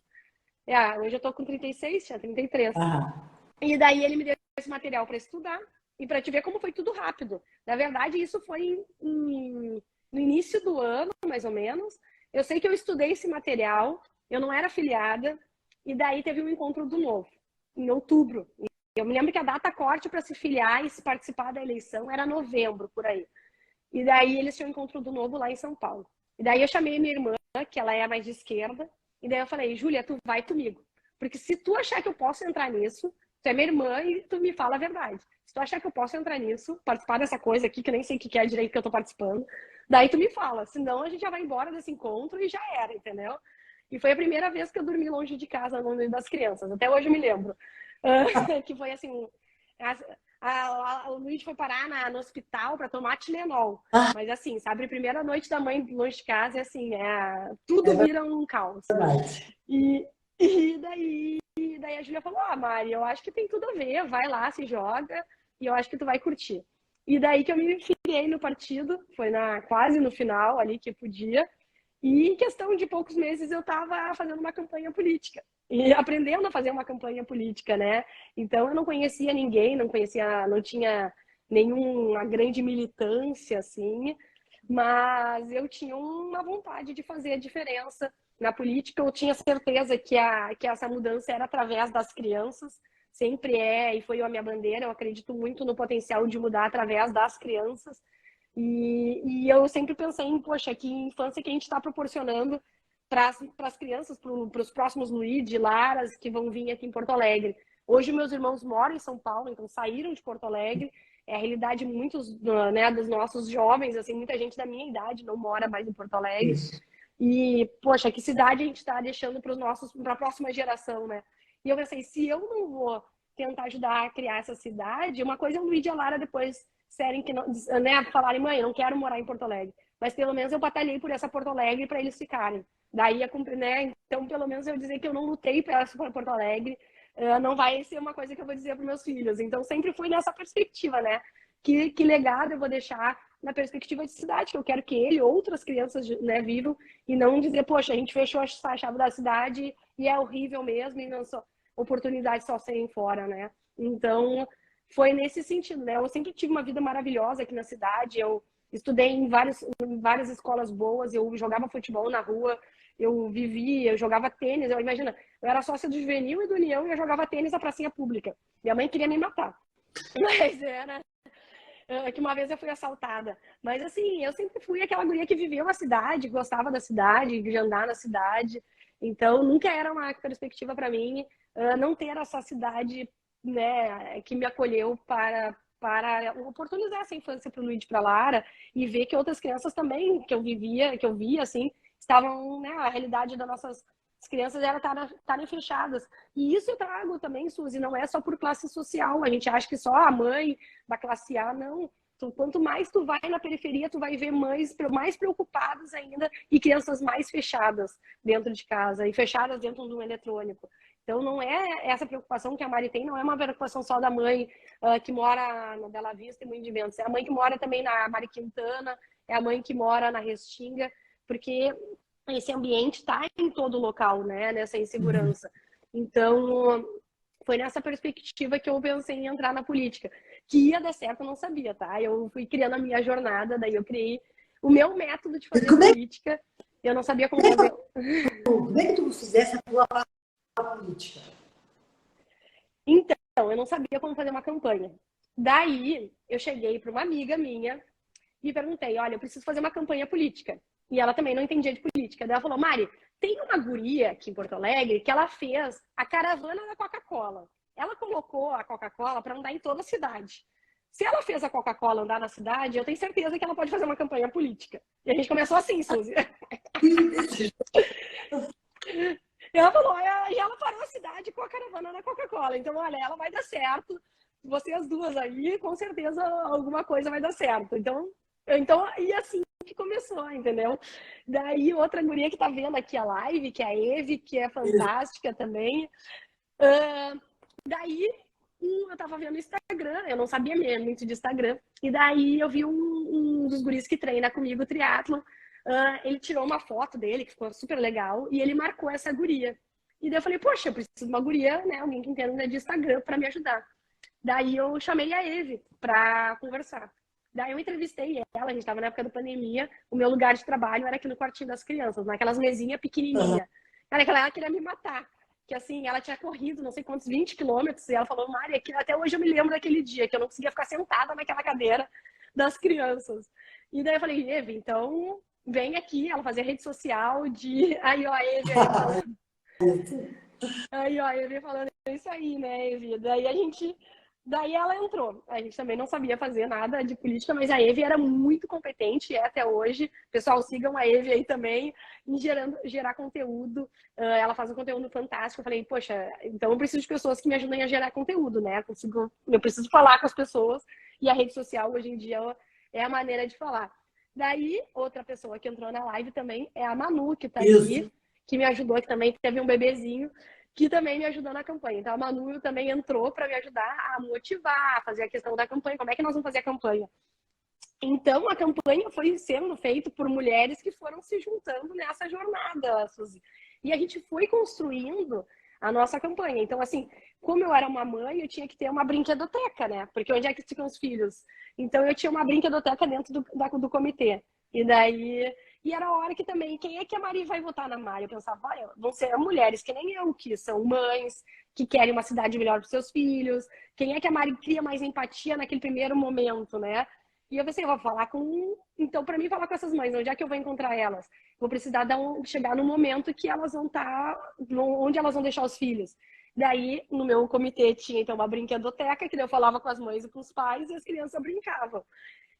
Hoje eu tô com 36, tinha 33. E daí ele me deu esse material para estudar e para te ver como foi tudo rápido. Na verdade, isso foi no início do ano, mais ou menos. Eu sei que eu estudei esse material, eu não era afiliada, e daí teve um encontro do Novo, em outubro. Eu me lembro que a data corte para se filiar e se participar da eleição era novembro, por aí. E daí eles tinham um encontro do Novo lá em São Paulo. E daí eu chamei minha irmã, que ela é mais de esquerda, e daí eu falei, Júlia, tu vai comigo. Porque se tu achar que eu posso entrar nisso, tu é minha irmã e tu me fala a verdade. Se tu achar que eu posso entrar nisso, participar dessa coisa aqui, que eu nem sei o que é direito que eu tô participando, daí tu me fala. Senão a gente já vai embora desse encontro e já era, entendeu? E foi a primeira vez que eu dormi longe de casa, no meio das crianças. Até hoje eu me lembro. Que foi assim... O Luiz foi parar no hospital para tomar Tilenol. Mas assim, sabe, primeira noite da mãe longe de casa, assim, tudo vira um caos. E daí a Júlia falou, Mari, eu acho que tem tudo a ver, vai lá, se joga, e eu acho que tu vai curtir. E daí que eu me filiei no partido, foi quase no final ali que podia, e em questão de poucos meses eu estava fazendo uma campanha política. E aprendendo a fazer uma campanha política, né? Então eu não conhecia ninguém, não tinha nenhuma grande militância, assim, mas eu tinha uma vontade de fazer a diferença na política. Eu tinha certeza que essa mudança era através das crianças, sempre e foi a minha bandeira. Eu acredito muito no potencial de mudar através das crianças. E eu sempre pensei poxa, que infância que a gente está proporcionando para as crianças, para os próximos Luigi, Laras, que vão vir aqui em Porto Alegre. Hoje meus irmãos moram em São Paulo, então saíram de Porto Alegre. É a realidade de muitos, né, dos nossos jovens, assim, muita gente da minha idade não mora mais em Porto Alegre. Isso. E, poxa, que cidade a gente está deixando para a próxima geração, né? E eu pensei, se eu não vou tentar ajudar a criar essa cidade, uma coisa é o Luigi e a Lara depois disserem que não, né, falarem, mãe, eu não quero morar em Porto Alegre. Mas pelo menos eu batalhei por essa Porto Alegre para eles ficarem. Daí, né, então pelo menos eu dizer que eu não lutei para Porto Alegre, não vai ser uma coisa que eu vou dizer para meus filhos. Então sempre fui nessa perspectiva, né? Que legado eu vou deixar na perspectiva de cidade, que eu quero que ele, outras crianças, né, vivam, e não dizer, poxa, a gente fechou a chave da cidade e é horrível mesmo, e não só oportunidades só saem fora, né? Então, foi nesse sentido, né? Eu sempre tive uma vida maravilhosa aqui na cidade, eu estudei em várias escolas boas, eu jogava futebol na rua, eu vivia, eu jogava tênis, imagina, eu era sócia do Juvenil e do União e eu jogava tênis na pracinha pública. Minha mãe queria me matar, mas era que uma vez eu fui assaltada. Mas assim, eu sempre fui aquela guria que viveu na cidade, gostava da cidade, de andar na cidade. Então, nunca era uma perspectiva para mim não ter essa cidade, né, que me acolheu para oportunizar essa infância para o Luiz e para a Lara e ver que outras crianças também que eu via assim, estavam, né, a realidade das nossas crianças era estarem fechadas. E isso eu trago também, Suzy, não é só por classe social. A gente acha que só a mãe da classe A, não. Quanto mais tu vai na periferia, tu vai ver mães mais preocupadas ainda e crianças mais fechadas dentro de casa e fechadas dentro de um eletrônico. Então, não é essa preocupação que a Mari tem, não é uma preocupação só da mãe que mora na Bela Vista e Moinho de Ventos. É a mãe que mora também na Mari Quintana, é a mãe que mora na Restinga, porque esse ambiente está em todo local, né? Nessa insegurança. Então, foi nessa perspectiva que eu pensei em entrar na política. Que ia dar certo, eu não sabia, tá? Eu fui criando a minha jornada, daí eu criei o meu método de fazer política. Eu não sabia como fazer. Como é que tu fizesse a tua política? Então, eu não sabia como fazer uma campanha. Daí, eu cheguei para uma amiga minha e perguntei, olha, eu preciso fazer uma campanha política. E ela também não entendia de política. Daí ela falou, Mari, tem uma guria aqui em Porto Alegre que ela fez a caravana da Coca-Cola. Ela colocou a Coca-Cola para andar em toda a cidade. Se ela fez a Coca-Cola andar na cidade, eu tenho certeza que ela pode fazer uma campanha política. E a gente começou assim, Suzy. E ela falou, e ela parou a cidade com a caravana da Coca-Cola. Então, olha, ela vai dar certo. Vocês duas aí, com certeza alguma coisa vai dar certo. Então e assim que começou, entendeu? Daí, outra guria que tá vendo aqui a live, que é a Eve, que é fantástica também. Daí, eu tava vendo o Instagram, eu não sabia mesmo muito de Instagram. E daí, eu vi um dos guris que treina comigo, o triatlon. Ele tirou uma foto dele, que ficou super legal, e ele marcou essa guria. E daí eu falei, poxa, eu preciso de uma guria, né? Alguém que entenda de Instagram para me ajudar. Daí eu chamei a Eve para conversar. Daí eu entrevistei ela, a gente estava na época da pandemia, o meu lugar de trabalho era aqui no quartinho das crianças, naquelas mesinhas pequenininhas. Ela queria me matar, que assim, ela tinha corrido não sei quantos 20 quilômetros, e ela falou, Mari, até hoje eu me lembro daquele dia, que eu não conseguia ficar sentada naquela cadeira das crianças. E daí eu falei, Eve, então vem aqui, ela fazia rede social de... Aí, ó, a Eve aí falando... Aí, ó, a Eve falando isso aí, né, Eve? Daí ela entrou. A gente também não sabia fazer nada de política, mas a Eve era muito competente, é até hoje. Pessoal, sigam a Eve aí também em gerar conteúdo. Ela faz um conteúdo fantástico. Eu falei, poxa, então eu preciso de pessoas que me ajudem a gerar conteúdo, né? Eu preciso falar com as pessoas e a rede social hoje em dia é a maneira de falar. Daí, outra pessoa que entrou na live também é a Manu, que tá aqui, que me ajudou, que também teve um bebezinho, que também me ajudou na campanha. Então, a Manu também entrou para me ajudar a motivar, a fazer a questão da campanha. Como é que nós vamos fazer a campanha? Então, a campanha foi sendo feita por mulheres que foram se juntando nessa jornada, Suzy. E a gente foi construindo a nossa campanha. Então, assim, como eu era uma mãe, eu tinha que ter uma brinquedoteca, né? Porque onde é que ficam os filhos? Então, eu tinha uma brinquedoteca dentro do comitê. E daí... E era a hora que também, quem é que a Mari vai votar na Mari? Eu pensava, vão ser mulheres que nem eu, que são mães, que querem uma cidade melhor para seus filhos. Quem é que a Mari cria mais empatia naquele primeiro momento, né? E eu pensei, eu vou falar com... Então, para mim, falar com essas mães, onde é que eu vou encontrar elas? Vou precisar chegar no momento que elas vão estar... Onde elas vão deixar os filhos? Daí, no meu comitê, tinha, então, uma brinquedoteca, que eu falava com as mães e com os pais, e as crianças brincavam.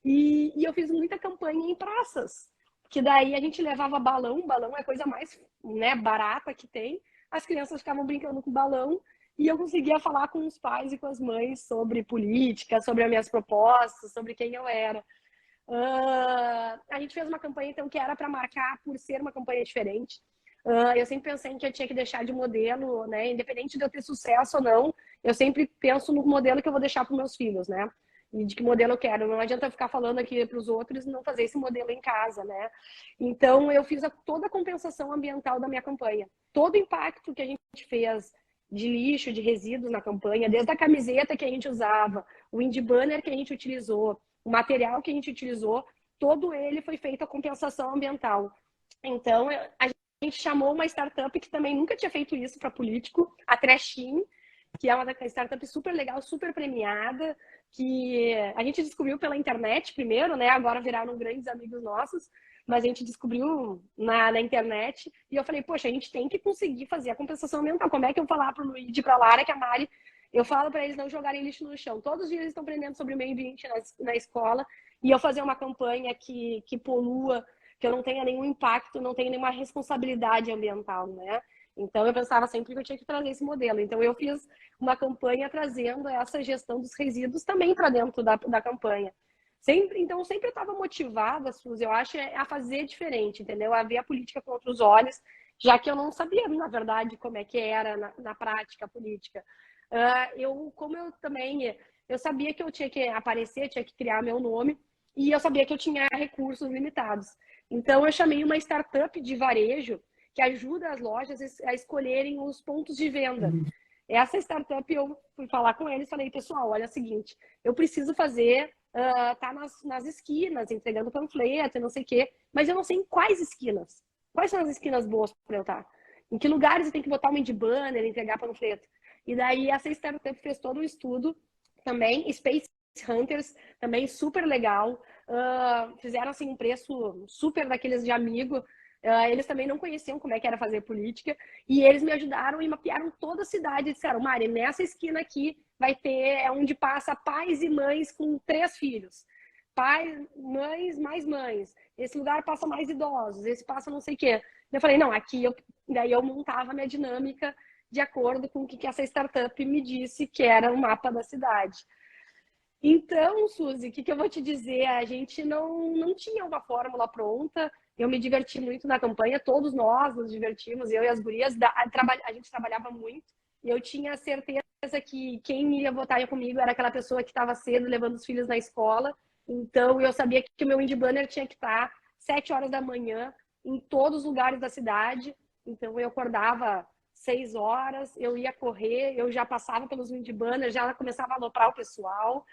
E eu fiz muita campanha em praças. Que daí a gente levava balão é a coisa mais, né, barata que tem. As crianças ficavam brincando com balão e eu conseguia falar com os pais e com as mães sobre política, sobre as minhas propostas, sobre quem eu era. A gente fez uma campanha, então, que era para marcar por ser uma campanha diferente. Eu sempre pensei que eu tinha que deixar de modelo, né? Independente de eu ter sucesso ou não, eu sempre penso no modelo que eu vou deixar para os meus filhos, né? E de que modelo eu quero. Não adianta eu ficar falando aqui para os outros e não fazer esse modelo em casa, né? Então, eu fiz toda a compensação ambiental da minha campanha. Todo o impacto que a gente fez de lixo, de resíduos na campanha, desde a camiseta que a gente usava, o indie banner que a gente utilizou, o material que a gente utilizou, todo ele foi feito a compensação ambiental. Então, a gente chamou uma startup que também nunca tinha feito isso para político, a Trashin, que é uma startup super legal, super premiada, que a gente descobriu pela internet primeiro, né? Agora viraram grandes amigos nossos, mas a gente descobriu na internet. E eu falei, poxa, a gente tem que conseguir fazer a compensação ambiental. Como é que eu vou falar para o Luigi, para a Lara, que a Mari, eu falo para eles não jogarem lixo no chão. Todos os dias eles estão aprendendo sobre o meio ambiente na escola, e eu fazer uma campanha que polua, que eu não tenha nenhum impacto, não tenha nenhuma responsabilidade ambiental, né? Então, eu pensava sempre que eu tinha que trazer esse modelo. Então, eu fiz uma campanha trazendo essa gestão dos resíduos também para dentro da campanha. Então, sempre eu estava motivada, Suzy, eu acho, a fazer diferente, entendeu? A ver a política com outros olhos, já que eu não sabia, na verdade, como é que era na prática a política. Como eu também, eu sabia que eu tinha que aparecer, tinha que criar meu nome, e eu sabia que eu tinha recursos limitados. Então, eu chamei uma startup de varejo que ajuda as lojas a escolherem os pontos de venda. Essa startup, eu fui falar com eles, falei, pessoal, olha é o seguinte, eu preciso fazer, tá nas esquinas, entregando panfleto, não sei o quê, mas eu não sei em quais esquinas. Quais são as esquinas boas para eu estar? Em que lugares eu tenho que botar um indie banner, entregar panfleto? E daí, essa startup fez todo um estudo também, Space Hunters, também super legal. Fizeram assim um preço super daqueles de amigo. Eles também não conheciam como é que era fazer política, e eles me ajudaram e mapearam toda a cidade. E disseram, Mari, nessa esquina aqui vai ter onde passa pais e mães com 3 filhos. Pais, mães, mais mães. Esse lugar passa mais idosos, esse passa não sei o quê. Eu falei, não, aqui daí eu montava a minha dinâmica de acordo com o que essa startup me disse que era o mapa da cidade. Então, Suzy, o que eu vou te dizer? A gente não tinha uma fórmula pronta. Eu me diverti muito na campanha, todos nós nos divertimos, eu e as gurias. A gente trabalhava muito, e eu tinha certeza que quem ia votar comigo era aquela pessoa que estava cedo levando os filhos na escola. Então, eu sabia que o meu indie banner tinha que estar 7 horas da manhã em todos os lugares da cidade. Então, eu acordava 6 horas, eu ia correr, eu já passava pelos indie banners, já começava a aloprar o pessoal.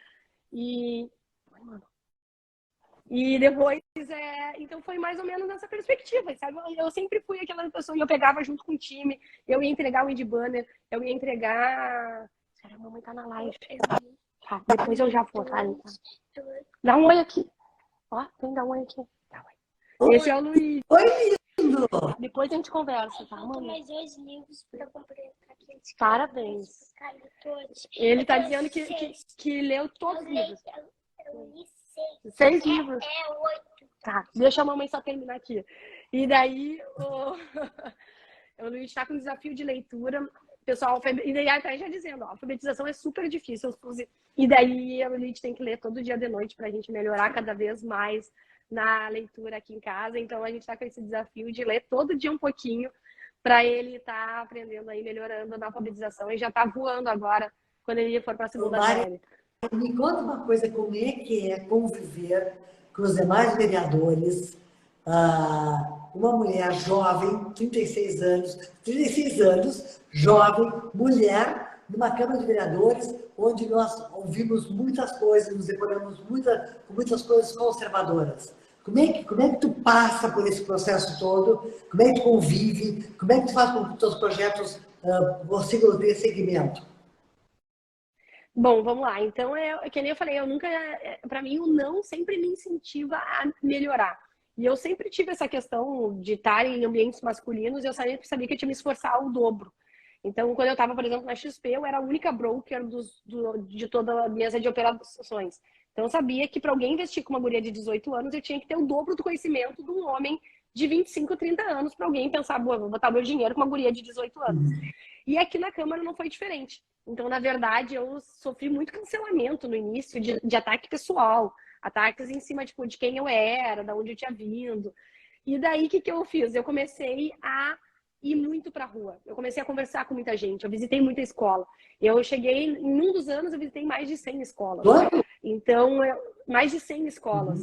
E depois, então foi mais ou menos nessa perspectiva, sabe? Eu sempre fui aquela pessoa, eu pegava junto com o time, eu ia entregar o indie banner, eu ia entregar... Espera, a mamãe tá na live. Tá, depois eu já vou, tá? Dá um oi aqui. Ó, tem que dar um oi aqui. Oi. Esse é o Luiz. Oi, lindo! Depois a gente conversa, tá, Faltam mãe? mais 2 livros para completar aqueles. Parabéns. Todos. Ele tá dizendo que leu todos os livros. Eu li 6. 6 livros. 8. Tá, deixa a mamãe só terminar aqui. E daí, o Luiz está com desafio de leitura. Pessoal, e daí até já dizendo, ó, a alfabetização é super difícil. E daí o Luiz tem que ler todo dia de noite para a gente melhorar cada vez mais na leitura aqui em casa. Então a gente está com esse desafio de ler todo dia um pouquinho para ele estar aprendendo aí, melhorando na alfabetização, e já está voando agora quando ele for para a segunda série. Me conta uma coisa, como é que é conviver com os demais vereadores, uma mulher jovem, 36 anos, jovem, mulher, numa Câmara de Vereadores, onde nós ouvimos muitas coisas, nos deparamos com muitas coisas conservadoras. Como é que tu passa por esse processo todo? Como é que tu convive? Como é que tu faz com que os teus projetos consigam ter segmento? Bom, vamos lá. Então, que nem eu falei, para mim, o não sempre me incentiva a melhorar. E eu sempre tive essa questão de estar em ambientes masculinos, e eu sempre sabia que eu tinha que me esforçar o dobro. Então, quando eu estava, por exemplo, na XP, eu era a única broker de toda a mesa de operações. Então, eu sabia que para alguém investir com uma mulher de 18 anos, eu tinha que ter o dobro do conhecimento de um homem de 25, 30 anos para alguém pensar, vou botar meu dinheiro com uma guria de 18 anos. E aqui na Câmara não foi diferente. Então, na verdade, eu sofri muito cancelamento no início de ataque pessoal, ataques em cima tipo, de quem eu era, de onde eu tinha vindo. E daí, o que eu fiz? Eu comecei a ir muito para a rua. Eu comecei a conversar com muita gente. Eu visitei muita escola. Eu cheguei, em um dos anos, eu visitei mais de 100 escolas. Então, mais de 100 escolas.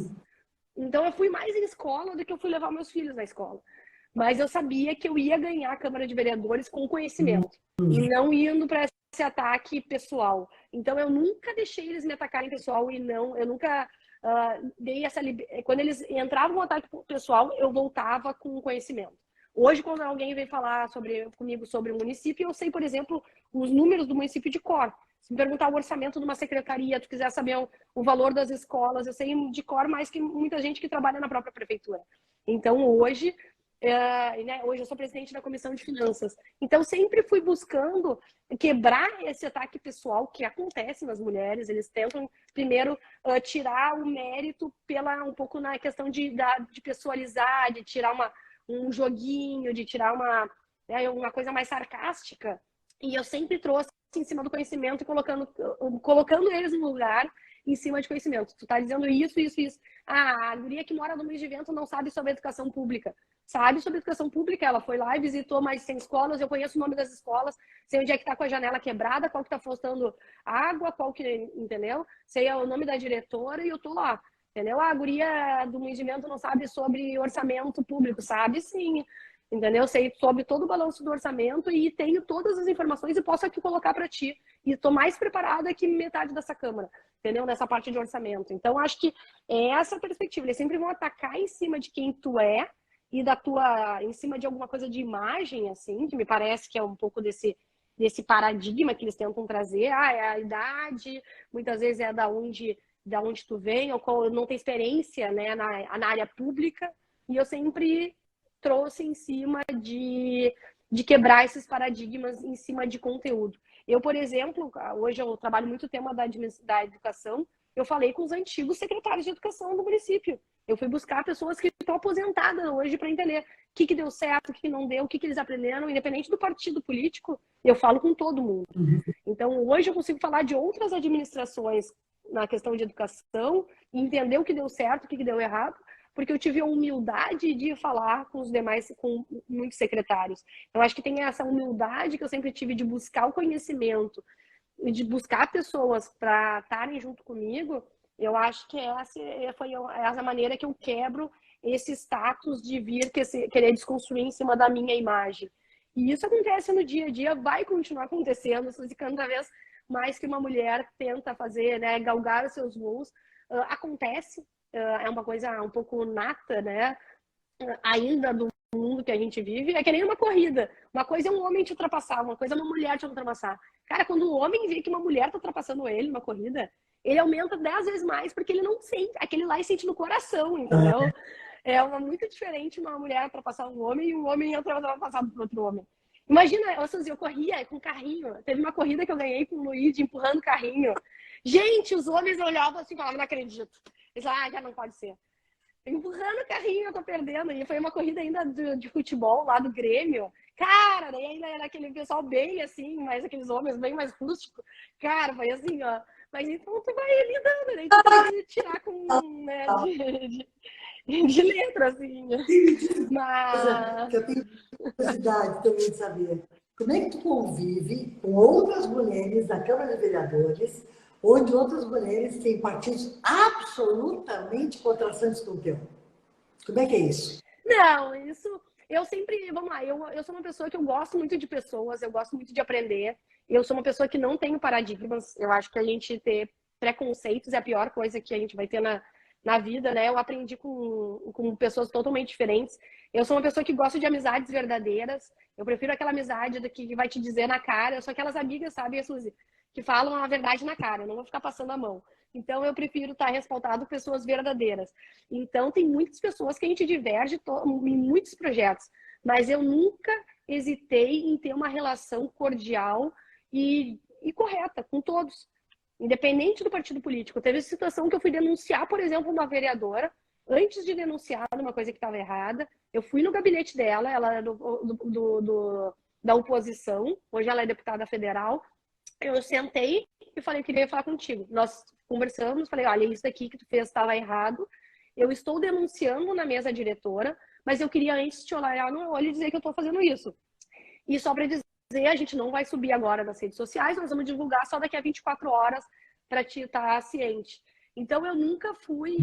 Então, eu fui mais em escola do que eu fui levar meus filhos na escola. Mas eu sabia que eu ia ganhar a Câmara de Vereadores com conhecimento. E não indo para esse ataque pessoal. Então, eu nunca deixei eles me atacarem pessoal e eu nunca dei essa quando eles entravam no ataque pessoal, eu voltava com conhecimento. Hoje, quando alguém vem falar comigo sobre o município, eu sei, por exemplo, os números do município de cor. Se me perguntar o orçamento de uma secretaria, tu quiser saber o valor das escolas, eu sei de cor mais que muita gente que trabalha na própria prefeitura. Então, hoje eu sou presidente da Comissão de Finanças. Então, sempre fui buscando quebrar esse ataque pessoal que acontece nas mulheres. Eles tentam, primeiro, tirar o mérito um pouco na questão de pessoalizar, de tirar um joguinho, de tirar uma coisa mais sarcástica. E eu sempre trouxe em cima do conhecimento e colocando eles no lugar em cima de conhecimento. Tu tá dizendo isso, isso, isso. A guria que mora no Moinhos de Vento não sabe sobre educação pública. Sabe sobre educação pública, ela foi lá e visitou mais de 100 escolas, eu conheço o nome das escolas, sei onde é que tá com a janela quebrada, qual que tá faltando água, entendeu? Sei o nome da diretora e eu tô lá, entendeu? A guria do Moinhos de Vento não sabe sobre orçamento público, sabe sim, entendeu? Sei sobre todo o balanço do orçamento e tenho todas as informações e posso aqui colocar para ti. E estou mais preparada que metade dessa Câmara, entendeu? Nessa parte de orçamento. Então, acho que é essa a perspectiva. Eles sempre vão atacar em cima de quem tu é e em cima de alguma coisa de imagem, assim, que me parece que é um pouco desse paradigma que eles tentam trazer. É a idade, muitas vezes é da onde tu vem, ou não tem experiência, né, na área pública. E eu sempre trouxe em cima de quebrar esses paradigmas em cima de conteúdo. Eu, por exemplo, hoje eu trabalho muito o tema da educação, eu falei com os antigos secretários de educação do município. Eu fui buscar pessoas que estão aposentadas hoje para entender o que deu certo, o que não deu, o que eles aprenderam, independente do partido político, eu falo com todo mundo. Então, hoje eu consigo falar de outras administrações na questão de educação, e entender o que deu certo, o que deu errado, porque eu tive a humildade de falar com os demais, com muitos secretários. Eu acho que tem essa humildade que eu sempre tive de buscar o conhecimento, de buscar pessoas para estarem junto comigo. Eu acho que foi essa maneira que eu quebro esse status de querer desconstruir em cima da minha imagem. E isso acontece no dia a dia, vai continuar acontecendo, e cada vez mais que uma mulher tenta fazer, né, galgar os seus voos, acontece. É uma coisa um pouco nata, né? Ainda do mundo que a gente vive, é que nem uma corrida. Uma coisa é um homem te ultrapassar, uma coisa é uma mulher te ultrapassar. Cara, quando o homem vê que uma mulher tá ultrapassando ele numa corrida, ele aumenta 10 vezes mais, porque ele não sente, aquele lá ele sente no coração, entendeu? É muito diferente uma mulher ultrapassar um homem e um homem ultrapassar outro homem. Imagina, eu corria com carrinho. Teve uma corrida que eu ganhei com o Luigi empurrando carrinho. Gente, os homens olhavam assim e falavam, não acredito. Eles falavam, já não pode ser. Empurrando o carrinho, eu tô perdendo. E foi uma corrida ainda de futebol lá do Grêmio. Cara, daí ainda era aquele pessoal bem assim, mas aqueles homens bem mais rústicos. Cara, foi assim, ó. Mas então tu vai lidando, né? Tu tem que tirar com, né, de letra, assim. Mas... Eu tenho curiosidade também de saber. Como é que tu convive com outras mulheres da Câmara de Vereadores, onde outras mulheres têm partidos absolutamente contrastantes com o teu? Como é que é isso? Não, isso... Eu sempre... Vamos lá, eu sou uma pessoa que eu gosto muito de pessoas, eu gosto muito de aprender. Eu sou uma pessoa que não tenho paradigmas. Eu acho que a gente ter preconceitos é a pior coisa que a gente vai ter na vida, né? Eu aprendi com pessoas totalmente diferentes. Eu sou uma pessoa que gosta de amizades verdadeiras. Eu prefiro aquela amizade que vai te dizer na cara. Eu sou aquelas amigas, sabe, Suzy, que falam a verdade na cara. Eu não vou ficar passando a mão. Então, eu prefiro estar respaldado por pessoas verdadeiras. Então, tem muitas pessoas que a gente diverge em muitos projetos. Mas eu nunca hesitei em ter uma relação cordial e correta com todos, independente do partido político. Teve situação que eu fui denunciar, por exemplo, uma vereadora, antes de denunciar uma coisa que estava errada, Eu fui no gabinete dela, ela era da oposição, hoje ela é deputada federal. Eu sentei e falei, eu queria falar contigo. Nós conversamos, falei, olha, isso daqui que tu fez estava errado. Eu estou denunciando na mesa diretora, mas eu queria antes te olhar no olho e dizer que eu estou fazendo isso. E só para dizer, a gente não vai subir agora nas redes sociais, nós vamos divulgar só daqui a 24 horas para te estar ciente. Então, eu nunca fui,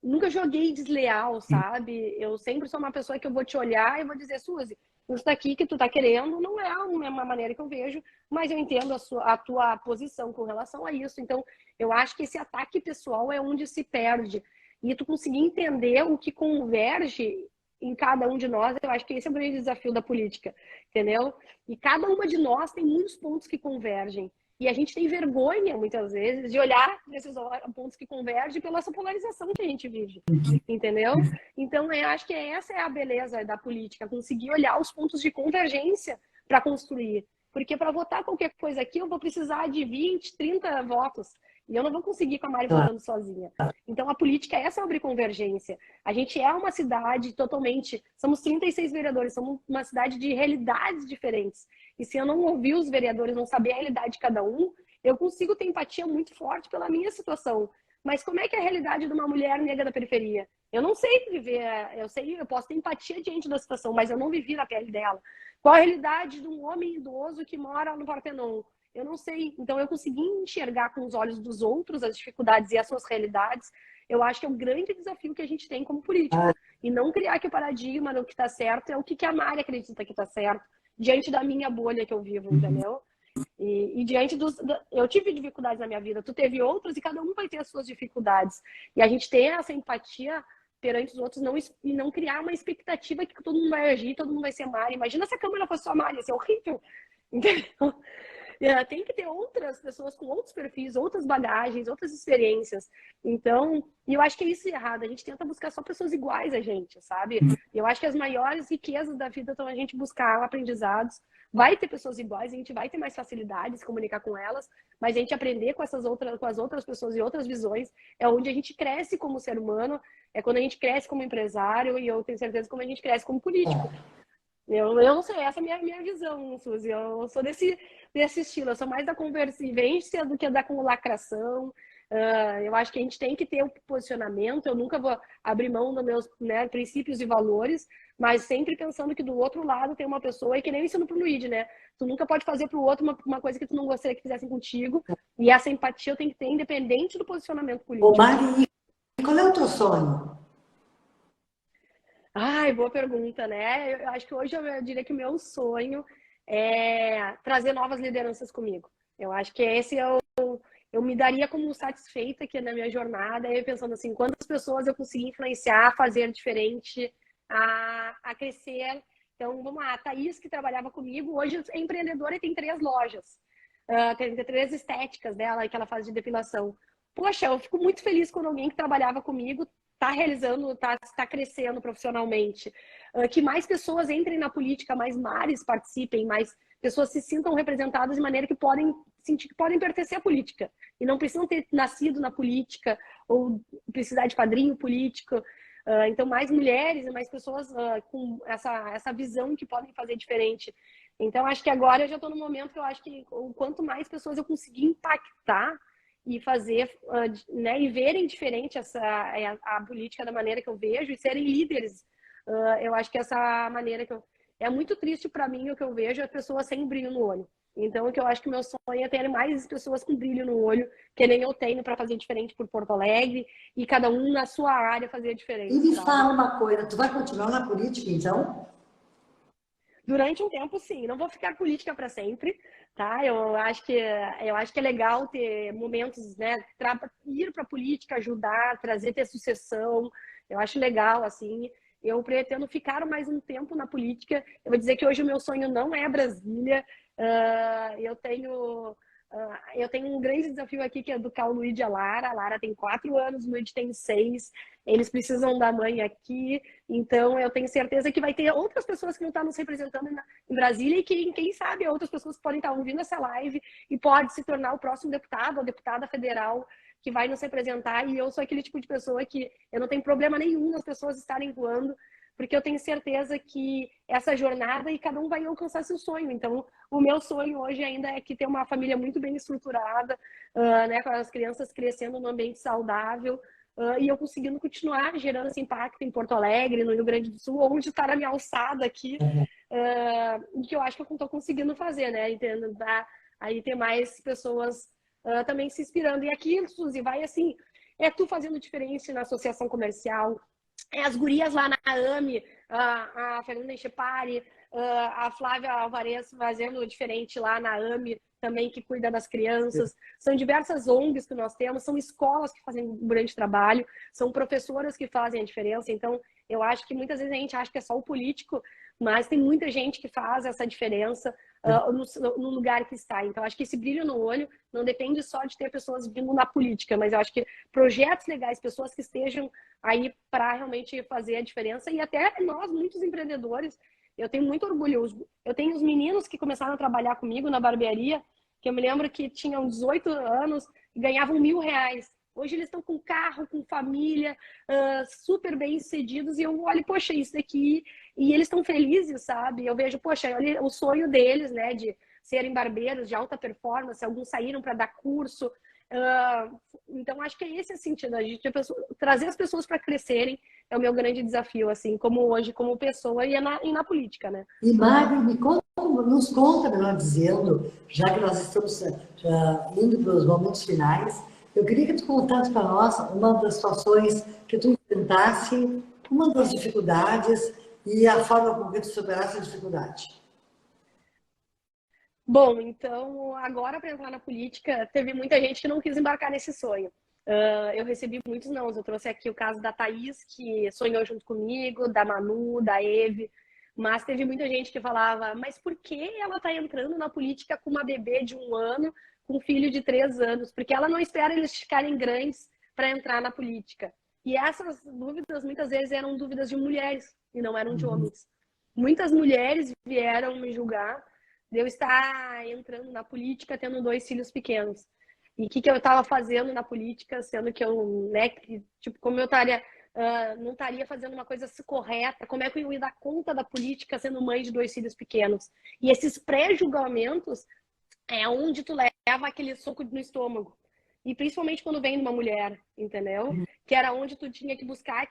nunca joguei desleal, sabe? Eu sempre sou uma pessoa que eu vou te olhar e vou dizer, Suzy, isso daqui que tu tá querendo não é uma maneira que eu vejo, mas eu entendo a tua posição com relação a isso. Então, eu acho que esse ataque pessoal é onde se perde. E tu conseguir entender o que converge em cada um de nós, eu acho que esse é o grande desafio da política, entendeu? E cada uma de nós tem muitos pontos que convergem. E a gente tem vergonha, muitas vezes, de olhar nesses pontos que convergem pela essa polarização que a gente vive, entendeu? Então, eu acho que essa é a beleza da política, conseguir olhar os pontos de convergência para construir. Porque para votar qualquer coisa aqui, eu vou precisar de 20, 30 votos. E eu não vou conseguir com a Mari votando sozinha. Então, a política é sobre convergência. A gente é uma cidade totalmente... Somos 36 vereadores, somos uma cidade de realidades diferentes. E se eu não ouvir os vereadores, não saber a realidade de cada um, eu consigo ter empatia muito forte pela minha situação. Mas como é que é a realidade de uma mulher negra da periferia? Eu não sei viver, eu posso ter empatia diante da situação, mas eu não vivi na pele dela. Qual a realidade de um homem idoso que mora no Partenon? Eu não sei. Então, eu consegui enxergar com os olhos dos outros as dificuldades e as suas realidades. Eu acho que é um grande desafio que a gente tem como político. E não criar que o paradigma no que está certo é o que a Mari acredita que está certo, diante da minha bolha que eu vivo, entendeu? E diante dos... Eu tive dificuldades na minha vida, tu teve outras, e cada um vai ter as suas dificuldades. E a gente tem essa empatia perante os outros e não criar uma expectativa que todo mundo vai agir, todo mundo vai ser Mari. Imagina se a Câmara fosse só Mari, ia ser horrível. Entendeu? Tem que ter outras pessoas com outros perfis, outras bagagens, outras experiências. Então, e eu acho que é isso errado. A gente tenta buscar só pessoas iguais a gente, sabe? Eu acho que as maiores riquezas da vida estão a gente buscar aprendizados. Vai ter pessoas iguais, a gente vai ter mais facilidade de se comunicar com elas, mas a gente aprender com as outras pessoas e outras visões é onde a gente cresce como ser humano, é quando a gente cresce como empresário e eu tenho certeza como a gente cresce como político. Eu não sei, essa é a minha visão, Suzy. Eu sou desse estilo, eu sou mais da convergência do que da lacração. Eu acho que a gente tem que ter um posicionamento, eu nunca vou abrir mão dos meus princípios e valores, mas sempre pensando que do outro lado tem uma pessoa, e que nem eu ensino pro Luigi, né? Tu nunca pode fazer pro outro uma coisa que tu não gostaria que fizessem contigo, e essa empatia eu tenho que ter independente do posicionamento político. Ô, Mari, qual é o teu sonho? Ai, boa pergunta, né? Eu acho que hoje eu diria que o meu sonho é trazer novas lideranças comigo. Eu acho que esse eu me daria como satisfeita aqui na minha jornada, eu pensando assim, quantas pessoas eu consegui influenciar, a fazer diferente, a crescer. Então, vamos lá, a Thaís, que trabalhava comigo, hoje é empreendedora e tem 3 lojas. Tem 3 estéticas dela que ela faz de depilação. Poxa, eu fico muito feliz quando alguém que trabalhava comigo está realizando, está crescendo profissionalmente. Que mais pessoas entrem na política, mais Mares participem, mais pessoas se sintam representadas de maneira que podem sentir que podem pertencer à política. E não precisam ter nascido na política ou precisar de padrinho político. Então, mais mulheres e mais pessoas com essa visão que podem fazer diferente. Então, acho que agora eu já estou no momento que eu acho que quanto mais pessoas eu conseguir impactar e fazer, né, e verem diferente a política da maneira que eu vejo e serem líderes. Eu acho que essa maneira que é muito triste para mim o que eu vejo é pessoas sem brilho no olho. Então, o que eu acho que meu sonho é ter mais pessoas com brilho no olho, que nem eu tenho, para fazer diferente por Porto Alegre, e cada um na sua área fazer diferente. E me sabe? fala uma coisa, tu vai continuar na política, então? Durante um tempo, sim. Não vou ficar política para sempre, tá? Eu acho que é legal ter momentos, né? Ir para a política, ajudar, ter sucessão. Eu acho legal, assim. Eu pretendo ficar mais um tempo na política. Eu vou dizer que hoje o meu sonho não é Brasília. Eu tenho um grande desafio aqui, que é educar o Luigi e a Lara. A Lara tem 4 anos, o Luigi tem 6. Eles precisam da mãe aqui. Então, eu tenho certeza que vai ter outras pessoas que vão estar nos representando em Brasília e que, quem sabe, outras pessoas podem estar ouvindo essa live e pode se tornar o próximo deputado ou deputada federal que vai nos representar. E eu sou aquele tipo de pessoa que eu não tenho problema nenhum nas pessoas estarem voando, porque eu tenho certeza que essa jornada e cada um vai alcançar seu sonho. Então, o meu sonho hoje ainda é que ter uma família muito bem estruturada, né, com as crianças crescendo num ambiente saudável, e eu conseguindo continuar gerando esse impacto em Porto Alegre, no Rio Grande do Sul, onde está a minha alçada aqui, que eu acho que eu estou conseguindo fazer, né? Entendo, aí ter mais pessoas também se inspirando. E aqui, Suzy, vai assim, é tu fazendo diferença na associação comercial, é as gurias lá na AME, a Fernanda Enchepari, a Flávia Alvarez fazendo diferente lá na AME, também que cuida das crianças. São diversas ONGs que nós temos, são escolas que fazem um grande trabalho, são professoras que fazem a diferença. Então, eu acho que muitas vezes a gente acha que é só o político, mas tem muita gente que faz essa diferença no lugar que está. Então, acho que esse brilho no olho não depende só de ter pessoas vindo na política, mas eu acho que projetos legais, pessoas que estejam aí para realmente fazer a diferença, e até nós, muitos empreendedores, eu tenho muito orgulho. Eu tenho os meninos que começaram a trabalhar comigo na barbearia, que eu me lembro que tinham 18 anos e ganhavam R$1.000. Hoje eles estão com carro, com família, super bem-sucedidos, e eu olho, poxa, isso daqui... E eles estão felizes, sabe? Eu vejo, poxa, olha o sonho deles, né, de serem barbeiros de alta performance, alguns saíram para dar curso. Então, acho que é esse o sentido, a gente trazer as pessoas para crescerem é o meu grande desafio, assim, como hoje, como pessoa e na política, né? E, Magno, nos conta, melhor dizendo, já que nós estamos já indo para os momentos finais, eu queria que tu contasse para nós uma das situações que tu enfrentasse, uma das dificuldades e a forma como que tu superasse a dificuldade. Bom, então, agora para entrar na política, teve muita gente que não quis embarcar nesse sonho. Eu recebi muitos não. Eu trouxe aqui o caso da Thaís, que sonhou junto comigo, da Manu, da Eve, mas teve muita gente que falava, mas por que ela está entrando na política com uma bebê de 1 ano, com um filho de 3 anos? Porque ela não espera eles ficarem grandes para entrar na política. E essas dúvidas, muitas vezes, eram dúvidas de mulheres e não eram de homens. Muitas mulheres vieram me julgar de eu estar entrando na política tendo 2 filhos pequenos. E o que eu estava fazendo na política, sendo que eu, né, tipo, como eu estaria, não estaria fazendo uma coisa correta, como é que eu ia dar conta da política sendo mãe de 2 filhos pequenos? E esses pré-julgamentos é onde tu leva aquele soco no estômago. E principalmente quando vem de uma mulher, entendeu? Que era onde tu tinha que buscar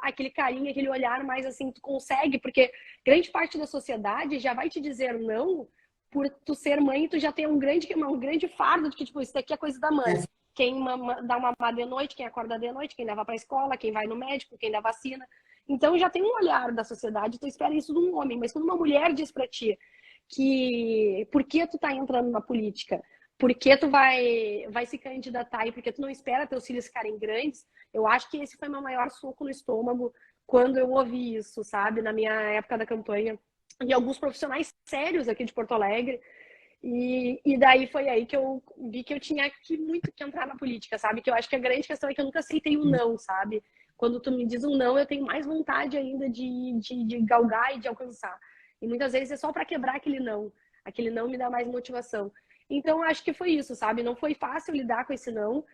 aquele carinho, aquele olhar mais assim, tu consegue, porque grande parte da sociedade já vai te dizer não por tu ser mãe, tu já tem um grande fardo de que, tipo, isso daqui é coisa da mãe. Quem dá uma mamar de noite, quem acorda de noite, quem leva pra escola, quem vai no médico, quem dá vacina. Então já tem um olhar da sociedade, tu espera isso de um homem. Mas quando uma mulher diz pra ti que por que tu tá entrando na política? Por que tu vai se candidatar e porque tu não espera teus filhos ficarem grandes? Eu acho que esse foi meu maior soco no estômago quando eu ouvi isso, sabe? Na minha época da campanha. E alguns profissionais sérios aqui de Porto Alegre. E daí foi aí que eu vi que eu tinha muito que entrar na política, sabe? Que eu acho que a grande questão é que eu nunca aceitei um não, sabe? Quando tu me diz um não, eu tenho mais vontade ainda de galgar e de alcançar. E muitas vezes é só para quebrar aquele não. Aquele não me dá mais motivação. Então, acho que foi isso, sabe? Não foi fácil lidar com esse não.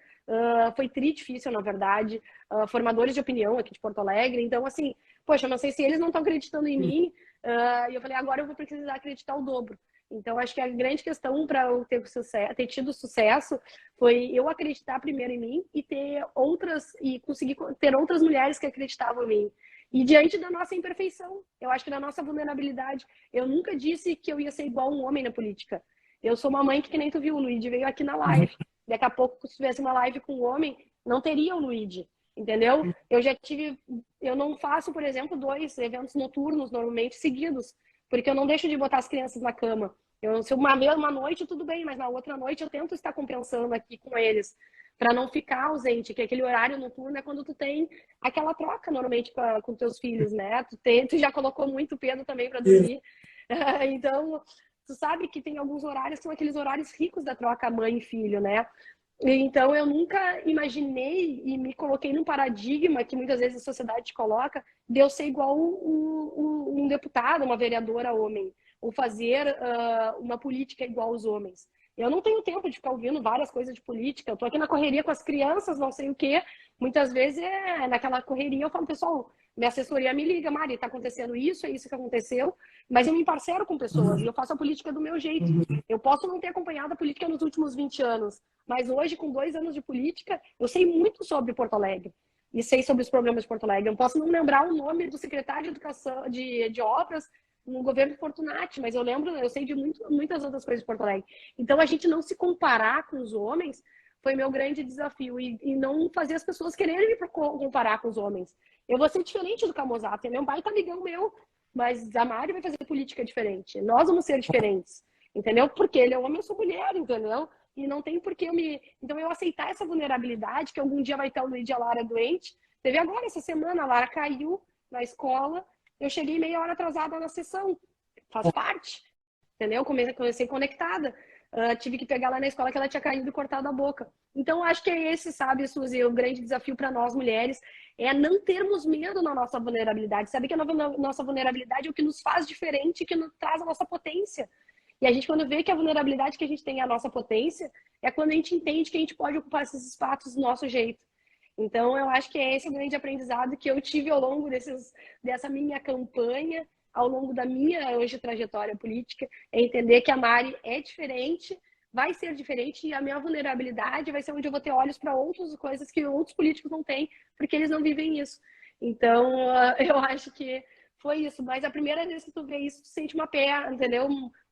Foi difícil, na verdade. Formadores de opinião aqui de Porto Alegre. Então, assim, poxa, eu não sei se eles não estão acreditando em mim. E eu falei, agora eu vou precisar acreditar o dobro. Então, acho que a grande questão para eu ter tido sucesso foi eu acreditar primeiro em mim e conseguir ter outras mulheres que acreditavam em mim. E diante da nossa imperfeição, eu acho que da nossa vulnerabilidade, eu nunca disse que eu ia ser igual um homem na política. Eu sou uma mãe que nem tu viu, o Luigi veio aqui na live. Daqui a pouco, se tivesse uma live com um homem, não teria o Luigi, entendeu? Eu não faço, por exemplo, 2 eventos noturnos normalmente seguidos, porque eu não deixo de botar as crianças na cama. Se uma noite, tudo bem, mas na outra noite eu tento estar compensando aqui com eles, para não ficar ausente, que aquele horário noturno é quando tu tem aquela troca normalmente com teus filhos, né? Tu já colocou muito Pedro também para dormir. Então, tu sabe que tem alguns horários que são aqueles horários ricos da troca mãe e filho, né? Então, eu nunca imaginei e me coloquei num paradigma que muitas vezes a sociedade te coloca de eu ser igual um deputado, uma vereadora homem, ou fazer uma política igual aos homens. Eu não tenho tempo de ficar ouvindo várias coisas de política. Eu tô aqui na correria com as crianças, não sei o quê. Muitas vezes naquela correria eu falo, pessoal, minha assessoria me liga, Mari, está acontecendo isso, é isso que aconteceu, mas eu me parcero com pessoas e eu faço a política do meu jeito. Eu posso não ter acompanhado a política nos últimos 20 anos, mas hoje, com 2 anos de política, eu sei muito sobre Porto Alegre e sei sobre os problemas de Porto Alegre. Eu posso não lembrar o nome do secretário de Educação, de obras no governo Fortunati, mas eu sei de muitas outras coisas de Porto Alegre. Então, a gente não se comparar com os homens foi meu grande desafio, e não fazer as pessoas quererem me comparar com os homens. Eu vou ser diferente do Camozzato, meu pai tá amigão meu, mas a Mari vai fazer política diferente. Nós vamos ser diferentes, entendeu? Porque ele é homem, eu sou mulher, entendeu? E não tem por que Então, eu aceitar essa vulnerabilidade, que algum dia vai ter o Luiz e a Lara doente. Teve agora, essa semana, a Lara caiu na escola, eu cheguei meia hora atrasada na sessão. Faz parte, entendeu? Comecei conectada. Tive que pegar lá na escola que ela tinha caído e cortado a boca. Então, acho que é esse, sabe, Suzy, o grande desafio para nós mulheres é não termos medo na nossa vulnerabilidade. Sabe que a nossa vulnerabilidade é o que nos faz diferente, que nos traz a nossa potência. E a gente, quando vê que a vulnerabilidade que a gente tem é a nossa potência, é quando a gente entende que a gente pode ocupar esses espaços do nosso jeito. Então, eu acho que é esse o grande aprendizado que eu tive ao longo dessa minha campanha, ao longo da minha hoje trajetória política, é entender que a Mari é diferente, vai ser diferente, e a minha vulnerabilidade vai ser onde eu vou ter olhos para outras coisas que outros políticos não têm, porque eles não vivem isso. Então, eu acho que foi isso. Mas a primeira vez que tu vê isso, tu sente uma perna, entendeu?